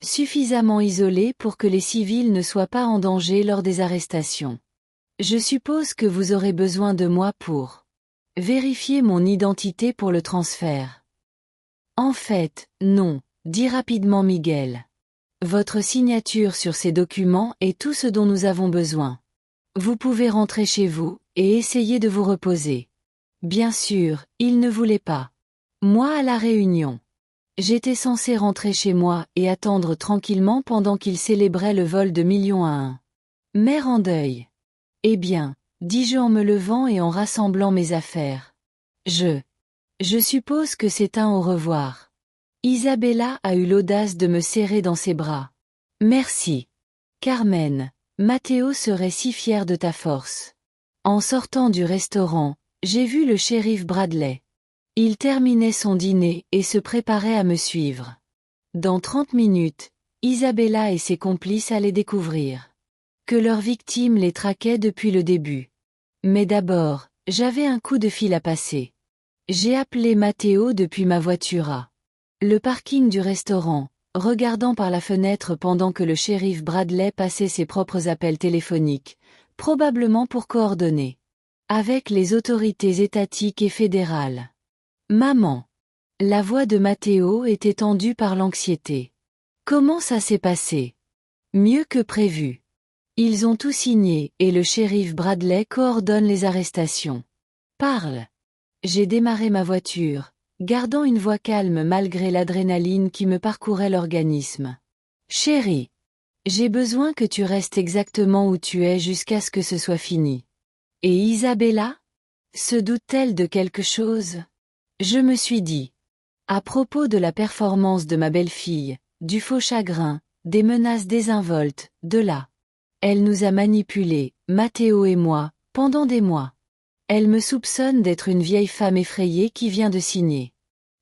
Suffisamment isolé pour que les civils ne soient pas en danger lors des arrestations. Je suppose que vous aurez besoin de moi pour vérifier mon identité pour le transfert. En fait, non, dit rapidement Miguel. Votre signature sur ces documents est tout ce dont nous avons besoin. Vous pouvez rentrer chez vous, et essayer de vous reposer. Bien sûr, il ne voulait pas. Moi à la réunion. J'étais censé rentrer chez moi et attendre tranquillement pendant qu'il célébrait le vol de millions à un. Mère en deuil. Eh bien, dis-je en me levant et en rassemblant mes affaires. Je suppose que c'est un au revoir. Isabella a eu l'audace de me serrer dans ses bras. Merci. Carmen, Matteo serait si fier de ta force. En sortant du restaurant, j'ai vu le shérif Bradley. Il terminait son dîner et se préparait à me suivre. Dans 30 minutes, Isabella et ses complices allaient découvrir que leurs victimes les traquaient depuis le début. Mais d'abord, j'avais un coup de fil à passer. J'ai appelé Matteo depuis ma voiture. Le parking du restaurant, regardant par la fenêtre pendant que le shérif Bradley passait ses propres appels téléphoniques, probablement pour coordonner avec les autorités étatiques et fédérales. Maman. La voix de Matteo était tendue par l'anxiété. Comment ça s'est passé? Mieux que prévu. Ils ont tout signé et le shérif Bradley coordonne les arrestations. Parle. J'ai démarré ma voiture, gardant une voix calme malgré l'adrénaline qui me parcourait l'organisme. Chérie, j'ai besoin que tu restes exactement où tu es jusqu'à ce que ce soit fini. Et Isabella? Se doute-t-elle de quelque chose? Je me suis dit. À propos de la performance de ma belle-fille, du faux chagrin, des menaces désinvoltes, de là. Elle nous a manipulés, Matteo et moi, pendant des mois. Elle me soupçonne d'être une vieille femme effrayée qui vient de signer.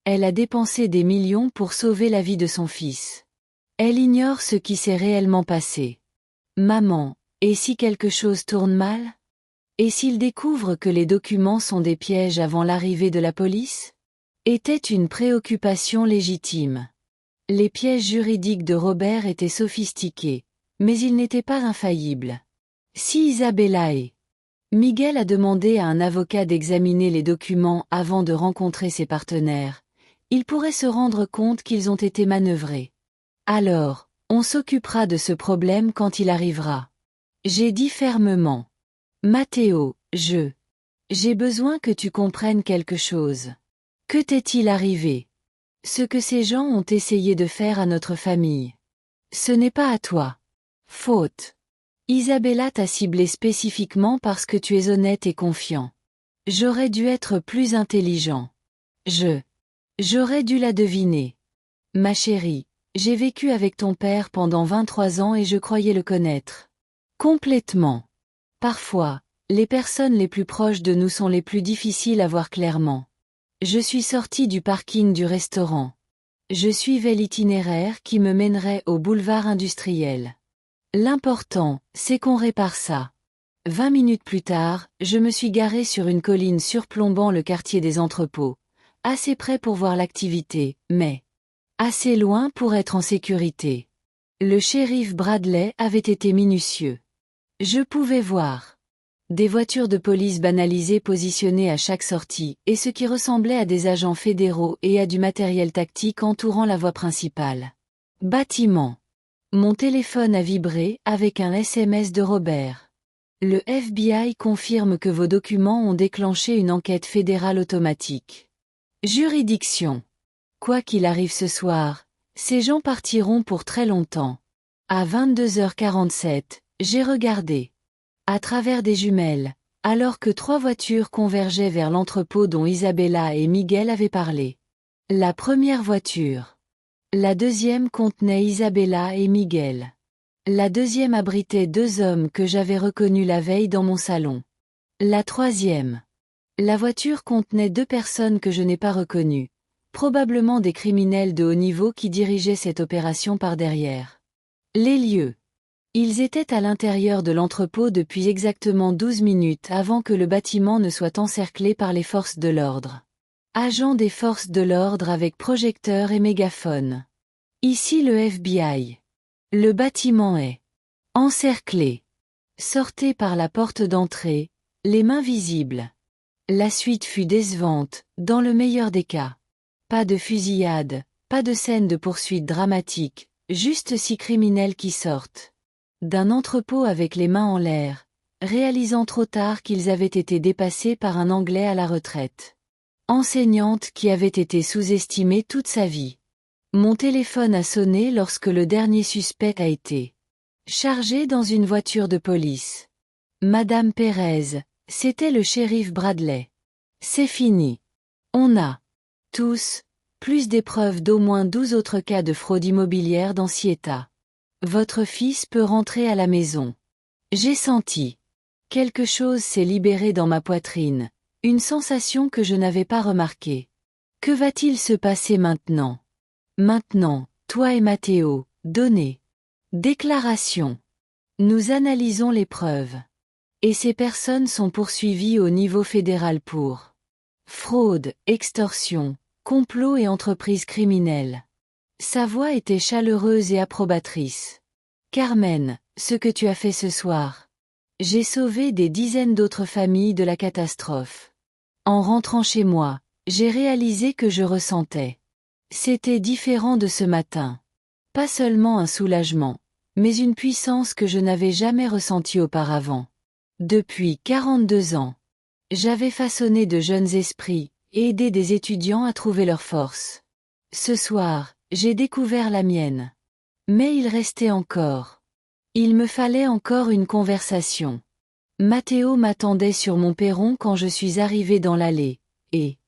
Elle a dépensé des millions pour sauver la vie de son fils. Elle ignore ce qui s'est réellement passé. Maman, et si quelque chose tourne mal? Et s'il découvre que les documents sont des pièges avant l'arrivée de la police? Était une préoccupation légitime. Les pièges juridiques de Robert étaient sophistiqués, mais ils n'étaient pas infaillibles. Si Isabella est... Miguel a demandé à un avocat d'examiner les documents avant de rencontrer ses partenaires. Il pourrait se rendre compte qu'ils ont été manœuvrés. Alors, on s'occupera de ce problème quand il arrivera. J'ai dit fermement. Matteo, j'ai besoin que tu comprennes quelque chose. Que t'est-il arrivé? Ce que ces gens ont essayé de faire à notre famille. Ce n'est pas à toi. Faute. Isabella t'a ciblé spécifiquement parce que tu es honnête et confiant. J'aurais dû être plus intelligent. J'aurais dû la deviner. Ma chérie, j'ai vécu avec ton père pendant 23 ans et je croyais le connaître. Complètement. Parfois, les personnes les plus proches de nous sont les plus difficiles à voir clairement. Je suis sortie du parking du restaurant. Je suivais l'itinéraire qui me mènerait au boulevard industriel. L'important, c'est qu'on répare ça. 20 minutes plus tard, je me suis garée sur une colline surplombant le quartier des entrepôts, assez près pour voir l'activité, mais assez loin pour être en sécurité. Le shérif Bradley avait été minutieux. Je pouvais voir des voitures de police banalisées positionnées à chaque sortie, et ce qui ressemblait à des agents fédéraux et à du matériel tactique entourant la voie principale. Bâtiment. Mon téléphone a vibré avec un SMS de Robert. Le FBI confirme que vos documents ont déclenché une enquête fédérale automatique. Juridiction. Quoi qu'il arrive ce soir, ces gens partiront pour très longtemps. À 22h47, j'ai regardé. À travers des jumelles, alors que 3 voitures convergeaient vers l'entrepôt dont Isabella et Miguel avaient parlé. La première voiture. La deuxième contenait Isabella et Miguel. La deuxième abritait 2 hommes que j'avais reconnus la veille dans mon salon. La troisième. La voiture contenait 2 personnes que je n'ai pas reconnues, probablement des criminels de haut niveau qui dirigeaient cette opération par derrière. Les lieux. Ils étaient à l'intérieur de l'entrepôt depuis exactement 12 minutes avant que le bâtiment ne soit encerclé par les forces de l'ordre. Agents des forces de l'ordre avec projecteurs et mégaphone. Ici le FBI. Le bâtiment est encerclé. Sortez par la porte d'entrée, les mains visibles. La suite fut décevante, dans le meilleur des cas. Pas de fusillade, pas de scène de poursuite dramatique, juste 6 criminels qui sortent d'un entrepôt avec les mains en l'air, réalisant trop tard qu'ils avaient été dépassés par un Anglais à la retraite. Enseignante qui avait été sous-estimée toute sa vie. Mon téléphone a sonné lorsque le dernier suspect a été chargé dans une voiture de police. Madame Pérez, c'était le shérif Bradley. C'est fini. On a tous plus des preuves d'au moins 12 autres cas de fraude immobilière dans Cieta. Votre fils peut rentrer à la maison. J'ai senti. Quelque chose s'est libéré dans ma poitrine, une sensation que je n'avais pas remarquée. Que va-t-il se passer maintenant? Maintenant, toi et Matteo, donnez. Déclaration. Nous analysons les preuves. Et ces personnes sont poursuivies au niveau fédéral pour fraude, extorsion, complot et entreprise criminelle. Sa voix était chaleureuse et approbatrice. Carmen, ce que tu as fait ce soir. J'ai sauvé des dizaines d'autres familles de la catastrophe. En rentrant chez moi, j'ai réalisé que je ressentais. C'était différent de ce matin. Pas seulement un soulagement, mais une puissance que je n'avais jamais ressentie auparavant. Depuis 42 ans, j'avais façonné de jeunes esprits, et aidé des étudiants à trouver leur force. Ce soir, j'ai découvert la mienne. Mais il restait encore. Il me fallait encore une conversation. Matteo m'attendait sur mon perron quand je suis arrivé dans l'allée, et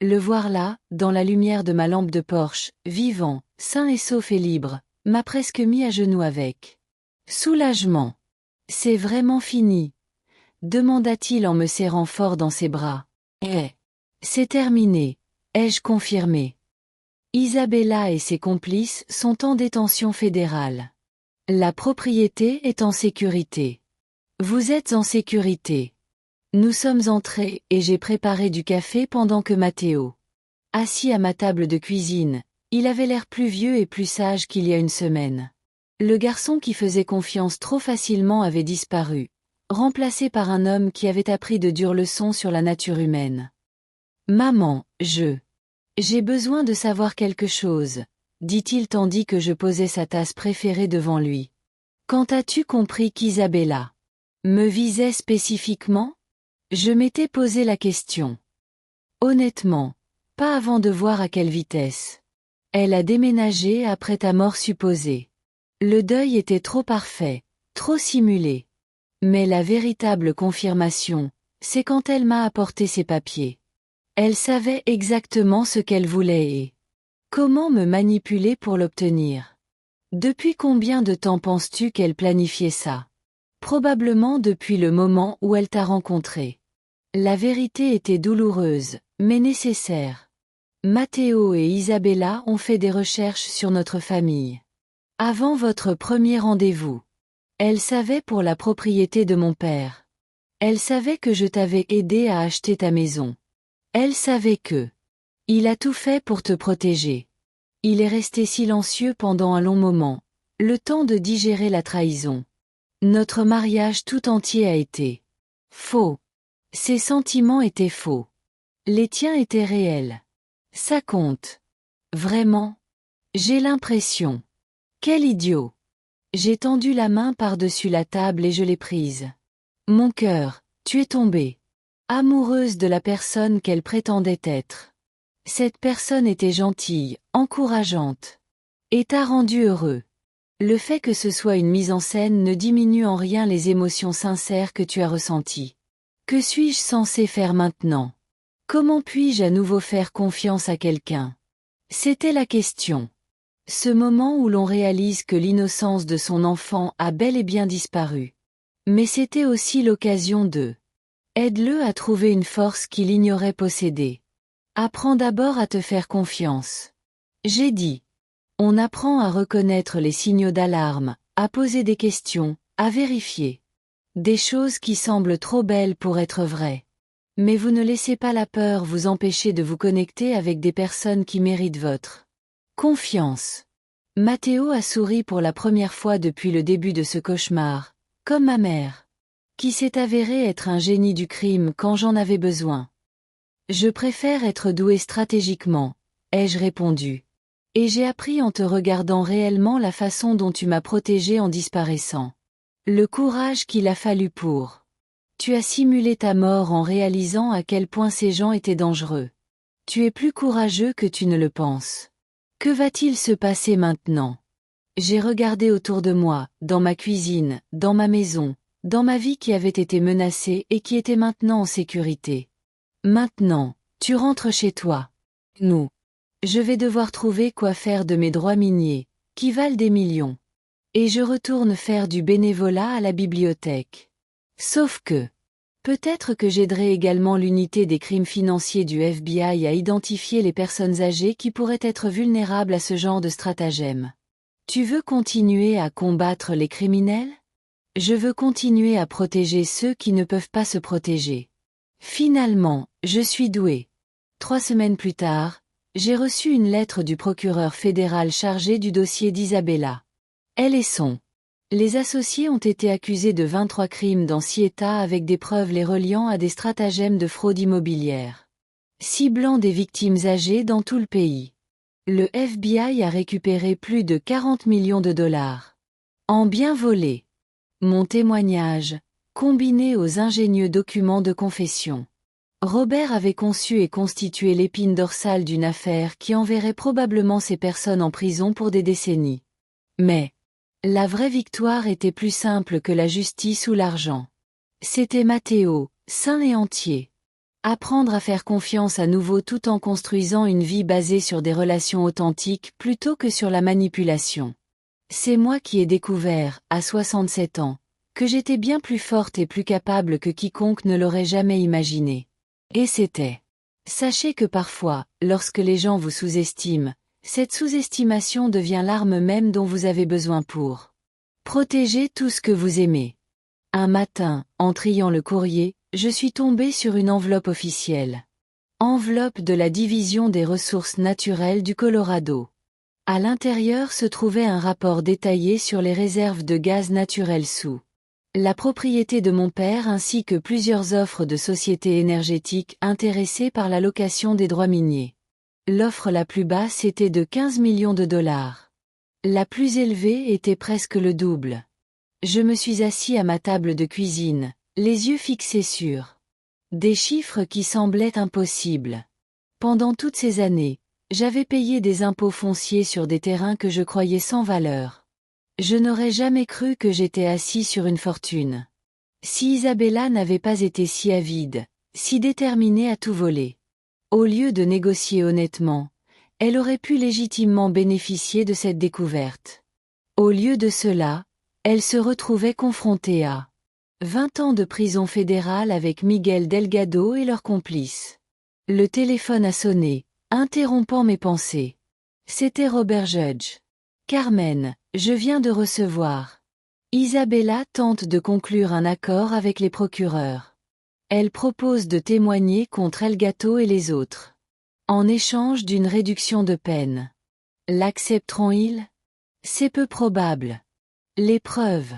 le voir là, dans la lumière de ma lampe de Porsche, vivant, sain et sauf et libre, m'a presque mis à genoux avec soulagement. C'est vraiment fini, demanda-t-il en me serrant fort dans ses bras. C'est terminé, ai-je confirmé. Isabella et ses complices sont en détention fédérale. La propriété est en sécurité. Vous êtes en sécurité. Nous sommes entrés et j'ai préparé du café pendant que Matteo, assis à ma table de cuisine, il avait l'air plus vieux et plus sage qu'il y a une semaine. Le garçon qui faisait confiance trop facilement avait disparu, remplacé par un homme qui avait appris de dures leçons sur la nature humaine. Maman, j'ai besoin de savoir quelque chose, dit-il tandis que je posais sa tasse préférée devant lui. Quand as-tu compris qu'Isabella me visait spécifiquement? Je m'étais posé la question. Honnêtement, pas avant de voir à quelle vitesse. Elle a déménagé après ta mort supposée. Le deuil était trop parfait, trop simulé. Mais la véritable confirmation, c'est quand elle m'a apporté ses papiers. Elle savait exactement ce qu'elle voulait et comment me manipuler pour l'obtenir. Depuis combien de temps penses-tu qu'elle planifiait ça? Probablement depuis le moment où elle t'a rencontré. La vérité était douloureuse, mais nécessaire. Matteo et Isabella ont fait des recherches sur notre famille. Avant votre premier rendez-vous. Elle savait pour la propriété de mon père. Elle savait que je t'avais aidé à acheter ta maison. Elle savait que il a tout fait pour te protéger. Il est resté silencieux pendant un long moment, le temps de digérer la trahison. Notre mariage tout entier a été faux. Ses sentiments étaient faux. Les tiens étaient réels. Ça compte. Vraiment. J'ai l'impression. Quel idiot. J'ai tendu la main par-dessus la table et je l'ai prise. Mon cœur, tu es tombée. Amoureuse de la personne qu'elle prétendait être. Cette personne était gentille, encourageante. Et t'a rendu heureux. Le fait que ce soit une mise en scène ne diminue en rien les émotions sincères que tu as ressenties. Que suis-je censé faire maintenant? Comment puis-je à nouveau faire confiance à quelqu'un? C'était la question. Ce moment où l'on réalise que l'innocence de son enfant a bel et bien disparu. Mais c'était aussi l'occasion de aide-le à trouver une force qu'il ignorait posséder. Apprends d'abord à te faire confiance. J'ai dit. On apprend à reconnaître les signaux d'alarme, à poser des questions, à vérifier. Des choses qui semblent trop belles pour être vraies. Mais vous ne laissez pas la peur vous empêcher de vous connecter avec des personnes qui méritent votre confiance. Matteo a souri pour la première fois depuis le début de ce cauchemar, comme ma mère, qui s'est avérée être un génie du crime quand j'en avais besoin. Je préfère être doué stratégiquement, ai-je répondu. Et j'ai appris en te regardant réellement la façon dont tu m'as protégé en disparaissant. Le courage qu'il a fallu pour. Tu as simulé ta mort en réalisant à quel point ces gens étaient dangereux. Tu es plus courageux que tu ne le penses. Que va-t-il se passer maintenant? J'ai regardé autour de moi, dans ma cuisine, dans ma maison, dans ma vie qui avait été menacée et qui était maintenant en sécurité. Maintenant, tu rentres chez toi. Nous. Je vais devoir trouver quoi faire de mes droits miniers, qui valent des millions. Et je retourne faire du bénévolat à la bibliothèque. Sauf que, peut-être que j'aiderai également l'unité des crimes financiers du FBI à identifier les personnes âgées qui pourraient être vulnérables à ce genre de stratagème. Tu veux continuer à combattre les criminels? Je veux continuer à protéger ceux qui ne peuvent pas se protéger. Finalement, je suis doué. 3 semaines plus tard, j'ai reçu une lettre du procureur fédéral chargé du dossier d'Isabella. Elle et son. Les associés ont été accusés de 23 crimes dans 6 États avec des preuves les reliant à des stratagèmes de fraude immobilière, ciblant des victimes âgées dans tout le pays. Le FBI a récupéré plus de 40 millions de dollars. En bien volé. Mon témoignage, combiné aux ingénieux documents de confession. Robert avait conçu et constitué l'épine dorsale d'une affaire qui enverrait probablement ces personnes en prison pour des décennies. Mais la vraie victoire était plus simple que la justice ou l'argent. C'était Matteo, sain et entier. Apprendre à faire confiance à nouveau tout en construisant une vie basée sur des relations authentiques plutôt que sur la manipulation. C'est moi qui ai découvert, à 67 ans, que j'étais bien plus forte et plus capable que quiconque ne l'aurait jamais imaginé. Et c'était. Sachez que parfois, lorsque les gens vous sous-estiment, cette sous-estimation devient l'arme même dont vous avez besoin pour protéger tout ce que vous aimez. Un matin, en triant le courrier, je suis tombée sur une enveloppe officielle. Enveloppe de la Division des ressources naturelles du Colorado. À l'intérieur se trouvait un rapport détaillé sur les réserves de gaz naturel sous la propriété de mon père ainsi que plusieurs offres de sociétés énergétiques intéressées par la location des droits miniers. L'offre la plus basse était de 15 millions de dollars. La plus élevée était presque le double. Je me suis assis à ma table de cuisine, les yeux fixés sur des chiffres qui semblaient impossibles. Pendant toutes ces années, j'avais payé des impôts fonciers sur des terrains que je croyais sans valeur. Je n'aurais jamais cru que j'étais assis sur une fortune. Si Isabella n'avait pas été si avide, si déterminée à tout voler. Au lieu de négocier honnêtement, elle aurait pu légitimement bénéficier de cette découverte. Au lieu de cela, elle se retrouvait confrontée à 20 ans de prison fédérale avec Miguel Delgado et leurs complices. Le téléphone a sonné, interrompant mes pensées. C'était Robert Judge. Carmen, je viens de recevoir. Isabella tente de conclure un accord avec les procureurs. Elle propose de témoigner contre El Gato et les autres. En échange d'une réduction de peine. L'accepteront-ils? C'est peu probable. Les preuves.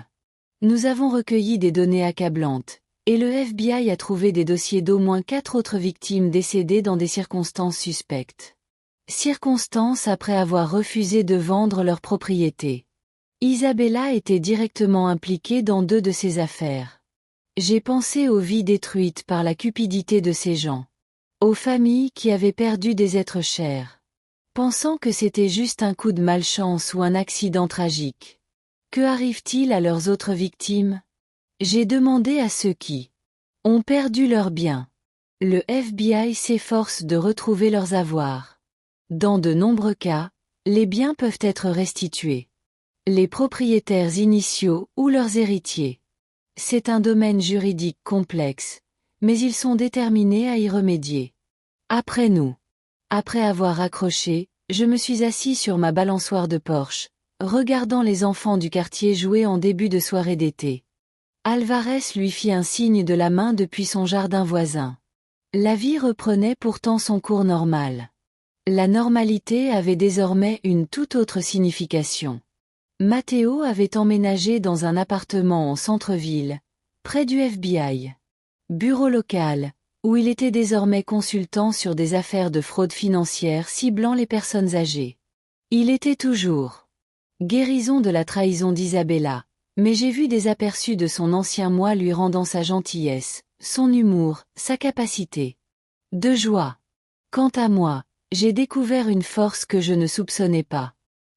Nous avons recueilli des données accablantes, et le FBI a trouvé des dossiers d'au moins 4 autres victimes décédées dans des circonstances suspectes. Circonstances après avoir refusé de vendre leur propriété. Isabella était directement impliquée dans 2 de ces affaires. J'ai pensé aux vies détruites par la cupidité de ces gens. Aux familles qui avaient perdu des êtres chers. Pensant que c'était juste un coup de malchance ou un accident tragique. Que arrive-t-il à leurs autres victimes? J'ai demandé à ceux qui ont perdu leurs biens. Le FBI s'efforce de retrouver leurs avoirs. Dans de nombreux cas, les biens peuvent être restitués. Les propriétaires initiaux ou leurs héritiers. C'est un domaine juridique complexe, mais ils sont déterminés à y remédier. Après nous. Après avoir accroché, je me suis assis sur ma balançoire de Porsche, regardant les enfants du quartier jouer en début de soirée d'été. Alvarez lui fit un signe de la main depuis son jardin voisin. La vie reprenait pourtant son cours normal. La normalité avait désormais une toute autre signification. Matteo avait emménagé dans un appartement en centre-ville, près du FBI. Bureau local, où il était désormais consultant sur des affaires de fraude financière ciblant les personnes âgées. Il était toujours guérison de la trahison d'Isabella, mais j'ai vu des aperçus de son ancien moi lui rendant sa gentillesse, son humour, sa capacité de joie. Quant à moi, j'ai découvert une force que je ne soupçonnais pas.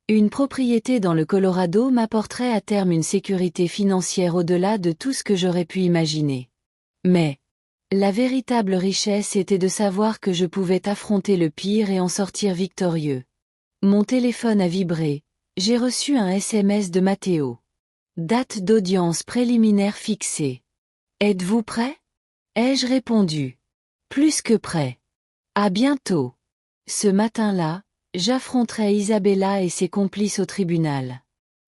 Une propriété dans le Colorado m'apporterait à terme une sécurité financière au-delà de tout ce que j'aurais pu imaginer. Mais la véritable richesse était de savoir que je pouvais affronter le pire et en sortir victorieux. Mon téléphone a vibré, j'ai reçu un SMS de Matteo. Date d'audience préliminaire fixée. Êtes-vous prêt? Ai-je répondu. Plus que prêt. À bientôt. Ce matin-là, j'affronterai Isabella et ses complices au tribunal.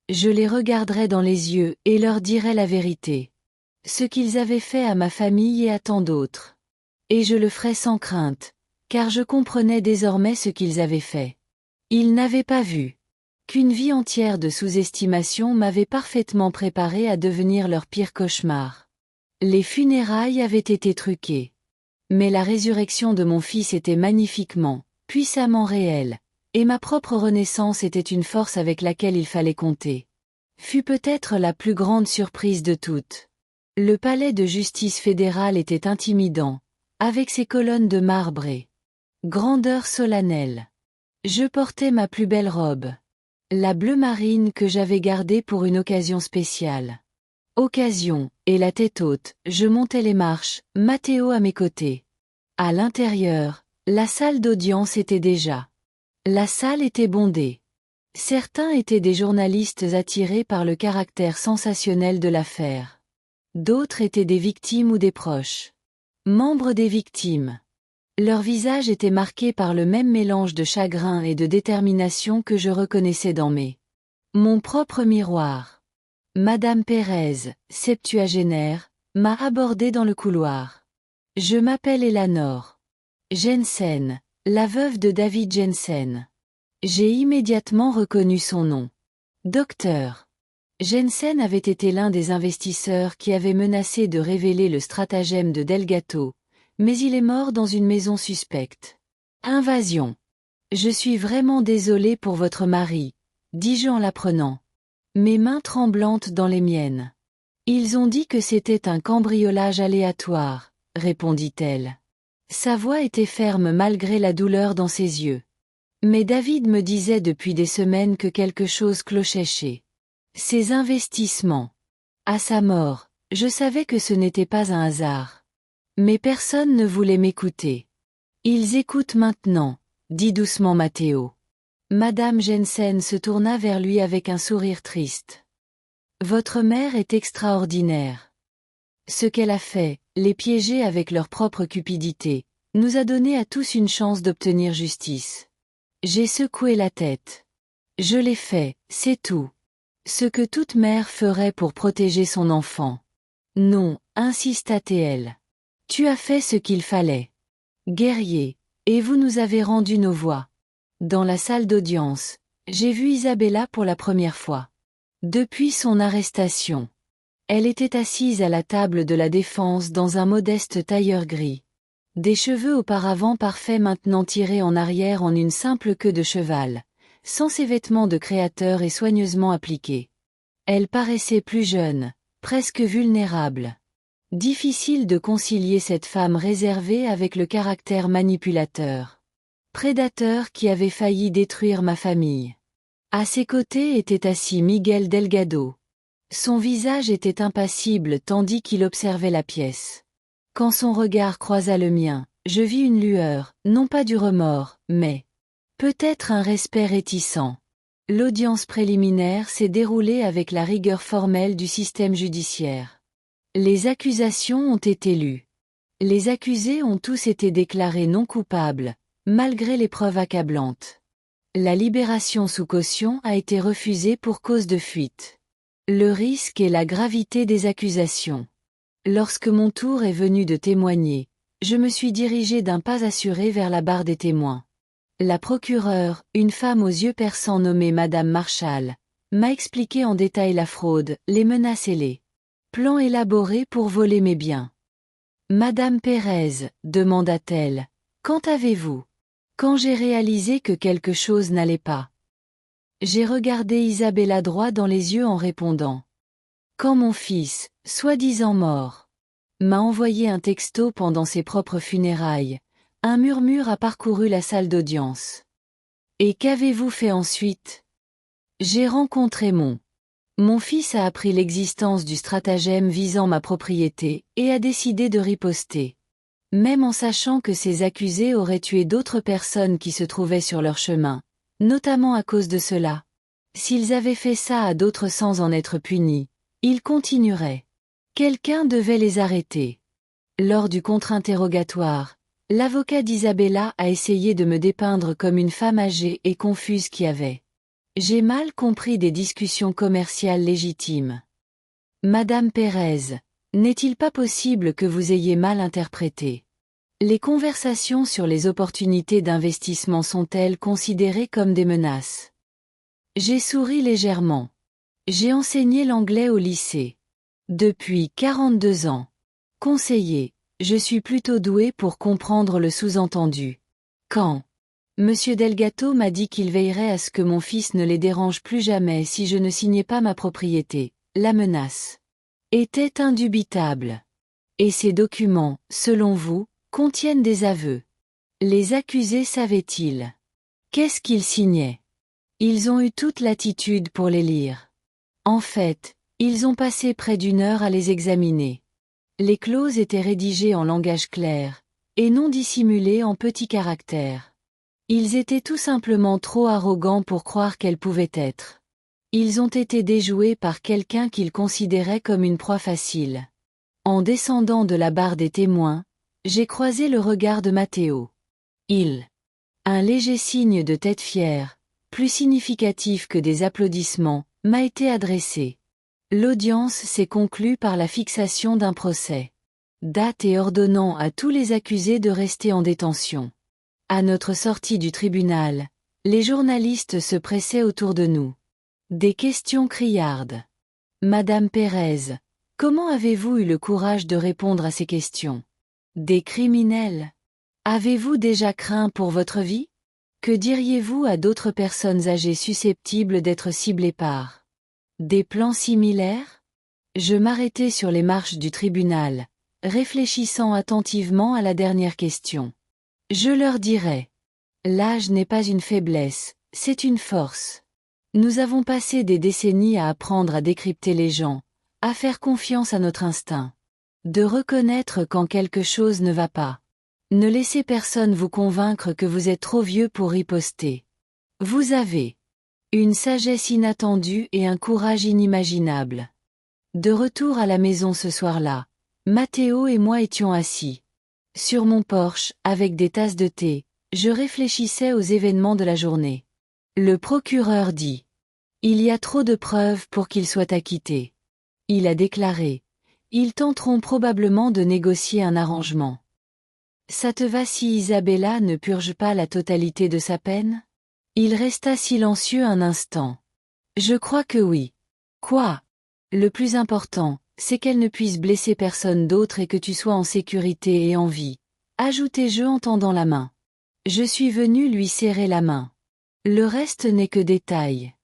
Je les regarderai dans les yeux et leur dirai la vérité. Ce qu'ils avaient fait à ma famille et à tant d'autres. Et je le ferai sans crainte, car je comprenais désormais ce qu'ils avaient fait. Ils n'avaient pas vu qu'une vie entière de sous-estimation m'avait parfaitement préparé à devenir leur pire cauchemar. Les funérailles avaient été truquées. Mais la résurrection de mon fils était magnifiquement, puissamment réelle, et ma propre renaissance était une force avec laquelle il fallait compter. fut peut-être la plus grande surprise de toutes. Le palais de justice fédérale était intimidant, avec ses colonnes de marbre et grandeur solennelle. Je portais ma plus belle robe, la bleu marine que j'avais gardée pour une occasion spéciale. Occasion, et la tête haute, je montais les marches, Matteo à mes côtés. À l'intérieur, la salle d'audience était déjà. La salle était bondée. Certains étaient des journalistes attirés par le caractère sensationnel de l'affaire. D'autres étaient des victimes ou des proches. Membres des victimes. Leur visage était marqué par le même mélange de chagrin et de détermination que je reconnaissais dans mon propre miroir. Madame Pérez, septuagénaire, m'a abordé dans le couloir. Je m'appelle Eleanor Jensen, la veuve de David Jensen. J'ai immédiatement reconnu son nom. Docteur Jensen avait été l'un des investisseurs qui avait menacé de révéler le stratagème de Delgato, mais il est mort dans une maison suspecte. Invasion. Je suis vraiment désolé pour votre mari, dis-je en l'apprenant. Mes mains tremblantes dans les miennes. Ils ont dit que c'était un cambriolage aléatoire, répondit-elle. Sa voix était ferme malgré la douleur dans ses yeux. Mais David me disait depuis des semaines que quelque chose clochait chez ses investissements. À sa mort, je savais que ce n'était pas un hasard. Mais personne ne voulait m'écouter. Ils écoutent maintenant, dit doucement Matteo. Madame Jensen se tourna vers lui avec un sourire triste. Votre mère est extraordinaire. Ce qu'elle a fait, les piéger avec leur propre cupidité, nous a donné à tous une chance d'obtenir justice. J'ai secoué la tête. Je l'ai fait, c'est tout. Ce que toute mère ferait pour protéger son enfant. Non, insista-t-elle. Tu as fait ce qu'il fallait. Guerrier, et vous nous avez rendu nos voix. Dans la salle d'audience, j'ai vu Isabella pour la première fois. Depuis son arrestation. Elle était assise à la table de la défense dans un modeste tailleur gris. Des cheveux auparavant parfaits maintenant tirés en arrière en une simple queue de cheval, sans ses vêtements de créateur et soigneusement appliqués. Elle paraissait plus jeune, presque vulnérable. Difficile de concilier cette femme réservée avec le caractère manipulateur. Prédateur qui avait failli détruire ma famille. À ses côtés était assis Miguel Delgado. Son visage était impassible tandis qu'il observait la pièce. Quand son regard croisa le mien, je vis une lueur, non pas du remords, mais peut-être un respect réticent. L'audience préliminaire s'est déroulée avec la rigueur formelle du système judiciaire. Les accusations ont été lues. Les accusés ont tous été déclarés non coupables, malgré les preuves accablantes. La libération sous caution a été refusée pour cause de fuite. Le risque et la gravité des accusations. Lorsque mon tour est venu de témoigner, je me suis dirigé d'un pas assuré vers la barre des témoins. La procureure, une femme aux yeux perçants nommée Madame Marshall, m'a expliqué en détail la fraude, les menaces et les plans élaborés pour voler mes biens. Madame Pérez, demanda-t-elle, quand avez-vous? Quand j'ai réalisé que quelque chose n'allait pas. J'ai regardé Isabella droit dans les yeux en répondant. Quand mon fils, soi-disant mort, m'a envoyé un texto pendant ses propres funérailles, un murmure a parcouru la salle d'audience. Et qu'avez-vous fait ensuite? J'ai rencontré Mon fils a appris l'existence du stratagème visant ma propriété et a décidé de riposter. Même en sachant que ces accusés auraient tué d'autres personnes qui se trouvaient sur leur chemin, notamment à cause de cela. S'ils avaient fait ça à d'autres sans en être punis, ils continueraient. Quelqu'un devait les arrêter. Lors du contre-interrogatoire, l'avocat d'Isabella a essayé de me dépeindre comme une femme âgée et confuse qui avait. J'ai mal compris des discussions commerciales légitimes. Madame Pérez, n'est-il pas possible que vous ayez mal interprété? Les conversations sur les opportunités d'investissement sont-elles considérées comme des menaces? J'ai souri légèrement. J'ai enseigné l'anglais au lycée. Depuis 42 ans. Conseiller, je suis plutôt doué pour comprendre le sous-entendu. Quand Monsieur Delgado m'a dit qu'il veillerait à ce que mon fils ne les dérange plus jamais si je ne signais pas ma propriété. La menace était indubitable. Et ces documents, selon vous, contiennent des aveux. Les accusés savaient-ils? Qu'est-ce qu'ils signaient? Ils ont eu toute latitude pour les lire. En fait, ils ont passé près d'1 heure à les examiner. Les clauses étaient rédigées en langage clair, et non dissimulées en petits caractères. Ils étaient tout simplement trop arrogants pour croire qu'elles pouvaient être. Ils ont été déjoués par quelqu'un qu'ils considéraient comme une proie facile. En descendant de la barre des témoins, j'ai croisé le regard de Matteo. Un léger signe de tête fière, plus significatif que des applaudissements, m'a été adressé. L'audience s'est conclue par la fixation d'un procès. Date et ordonnant à tous les accusés de rester en détention. À notre sortie du tribunal, les journalistes se pressaient autour de nous. Des questions criardes. Madame Pérez, comment avez-vous eu le courage de répondre à ces questions? Des criminels? Avez-vous déjà craint pour votre vie? Que diriez-vous à d'autres personnes âgées susceptibles d'être ciblées par des plans similaires? Je m'arrêtai sur les marches du tribunal, réfléchissant attentivement à la dernière question. Je leur dirai. L'âge n'est pas une faiblesse, c'est une force. Nous avons passé des décennies à apprendre à décrypter les gens, à faire confiance à notre instinct. De reconnaître quand quelque chose ne va pas. Ne laissez personne vous convaincre que vous êtes trop vieux pour riposter. Vous avez une sagesse inattendue et un courage inimaginable. De retour à la maison ce soir-là, Matteo et moi étions assis. Sur mon porche, avec des tasses de thé, je réfléchissais aux événements de la journée. Le procureur dit. Il y a trop de preuves pour qu'il soit acquitté. Il a déclaré. Ils tenteront probablement de négocier un arrangement. Ça te va si Isabella ne purge pas la totalité de sa peine? Il resta silencieux un instant. Je crois que oui. Quoi? Le plus important, c'est qu'elle ne puisse blesser personne d'autre et que tu sois en sécurité et en vie. Ajoutai-je en tendant la main. Je suis venu lui serrer la main. Le reste n'est que détail.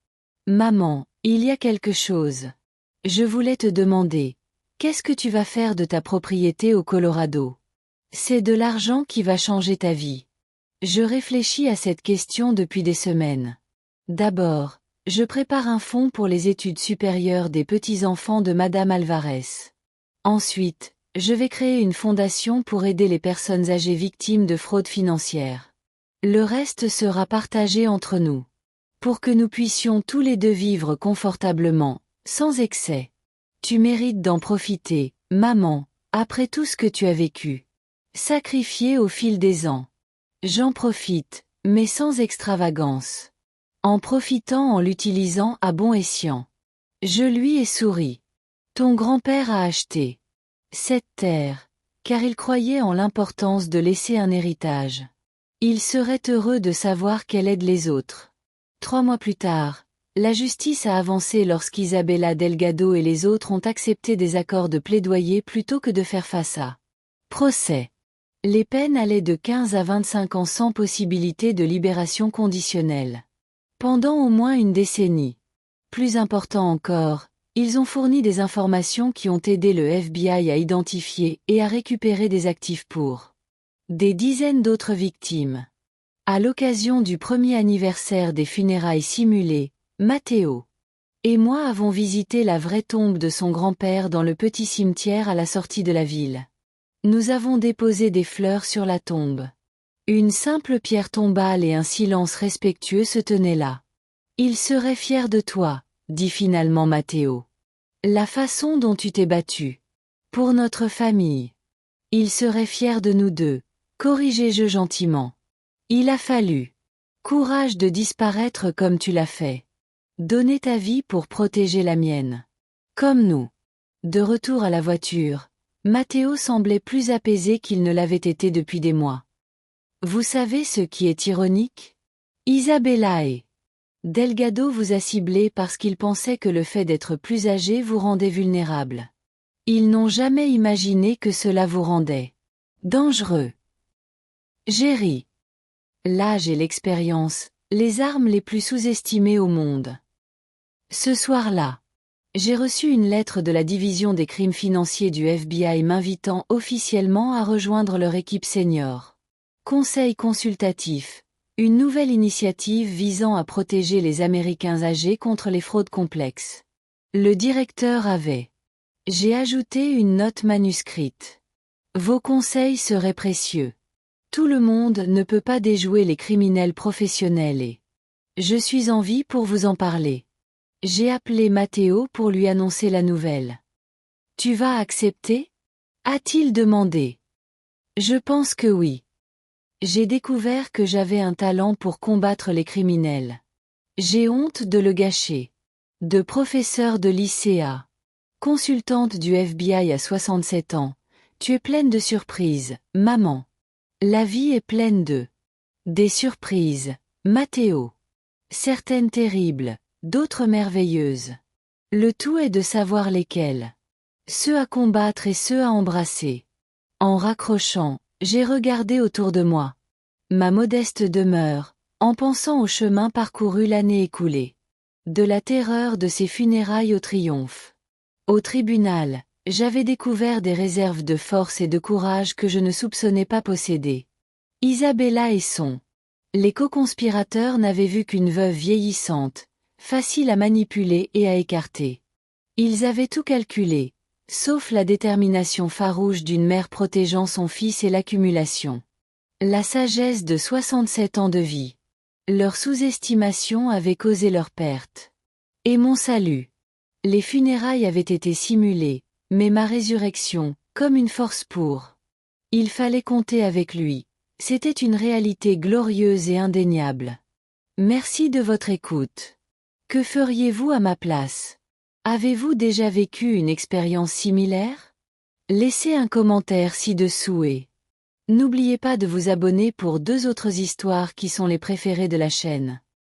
Maman, il y a quelque chose. Je voulais te demander, qu'est-ce que tu vas faire de ta propriété au Colorado? C'est de l'argent qui va changer ta vie. Je réfléchis à cette question depuis des semaines. D'abord, je prépare un fonds pour les études supérieures des petits-enfants de Madame Alvarez. Ensuite, je vais créer une fondation pour aider les personnes âgées victimes de fraude financière. Le reste sera partagé entre nous. Pour que nous puissions tous les deux vivre confortablement, sans excès. Tu mérites d'en profiter, maman, après tout ce que tu as vécu. Sacrifié au fil des ans. J'en profite, mais sans extravagance. En profitant en l'utilisant à bon escient. Je lui ai souri. Ton grand-père a acheté cette terre, car il croyait en l'importance de laisser un héritage. Il serait heureux de savoir qu'elle aide les autres. 3 mois plus tard, la justice a avancé lorsqu'Isabella Delgado et les autres ont accepté des accords de plaidoyer plutôt que de faire face à procès. Les peines allaient de 15 à 25 ans sans possibilité de libération conditionnelle. Pendant au moins une décennie. Plus important encore, ils ont fourni des informations qui ont aidé le FBI à identifier et à récupérer des actifs pour des dizaines d'autres victimes. À l'occasion du premier anniversaire des funérailles simulées, Matteo et moi avons visité la vraie tombe de son grand-père dans le petit cimetière à la sortie de la ville. Nous avons déposé des fleurs sur la tombe. Une simple pierre tombale et un silence respectueux se tenaient là. Il serait fier de toi, dit finalement Matteo. La façon dont tu t'es battu. Pour notre famille. Il serait fier de nous deux, corrigeai-je gentiment. Il a fallu courage de disparaître comme tu l'as fait. Donner ta vie pour protéger la mienne. Comme nous. De retour à la voiture, Matteo semblait plus apaisé qu'il ne l'avait été depuis des mois. Vous savez ce qui est ironique? Isabella et Delgado vous a ciblé parce qu'il pensait que le fait d'être plus âgé vous rendait vulnérable. Ils n'ont jamais imaginé que cela vous rendait dangereux. J'ai ri. l'âge et l'expérience, les armes les plus sous-estimées au monde. Ce soir-là, j'ai reçu une lettre de la division des crimes financiers du FBI m'invitant officiellement à rejoindre leur équipe senior. Conseil consultatif, une nouvelle initiative visant à protéger les Américains âgés contre les fraudes complexes. Le directeur avait. J'ai ajouté une note manuscrite. Vos conseils seraient précieux. Tout le monde ne peut pas déjouer les criminels professionnels et je suis en vie pour vous en parler. J'ai appelé Matteo pour lui annoncer la nouvelle. Tu vas accepter? A-t-il demandé. Je pense que oui. J'ai découvert que j'avais un talent pour combattre les criminels. J'ai honte de le gâcher. De professeur de lycée à consultante du FBI à 67 ans, tu es pleine de surprises, maman. La vie est pleine des surprises, Matteo. Certaines terribles, d'autres merveilleuses. Le tout est de savoir lesquelles. Ceux à combattre et ceux à embrasser. En raccrochant, j'ai regardé autour de moi. Ma modeste demeure, en pensant au chemin parcouru l'année écoulée. De la terreur de ses funérailles au triomphe. Au tribunal, j'avais découvert des réserves de force et de courage que je ne soupçonnais pas posséder. Isabella et les co-conspirateurs n'avaient vu qu'une veuve vieillissante, facile à manipuler et à écarter. Ils avaient tout calculé, sauf la détermination farouche d'une mère protégeant son fils et l'accumulation. La sagesse de 67 ans de vie. Leur sous-estimation avait causé leur perte. Et mon salut. Les funérailles avaient été simulées, mais ma résurrection, comme une force pour. Il fallait compter avec lui. C'était une réalité glorieuse et indéniable. Merci de votre écoute. Que feriez-vous à ma place? Avez-vous déjà vécu une expérience similaire? Laissez un commentaire ci-dessous et n'oubliez pas de vous abonner pour 2 autres histoires qui sont les préférées de la chaîne.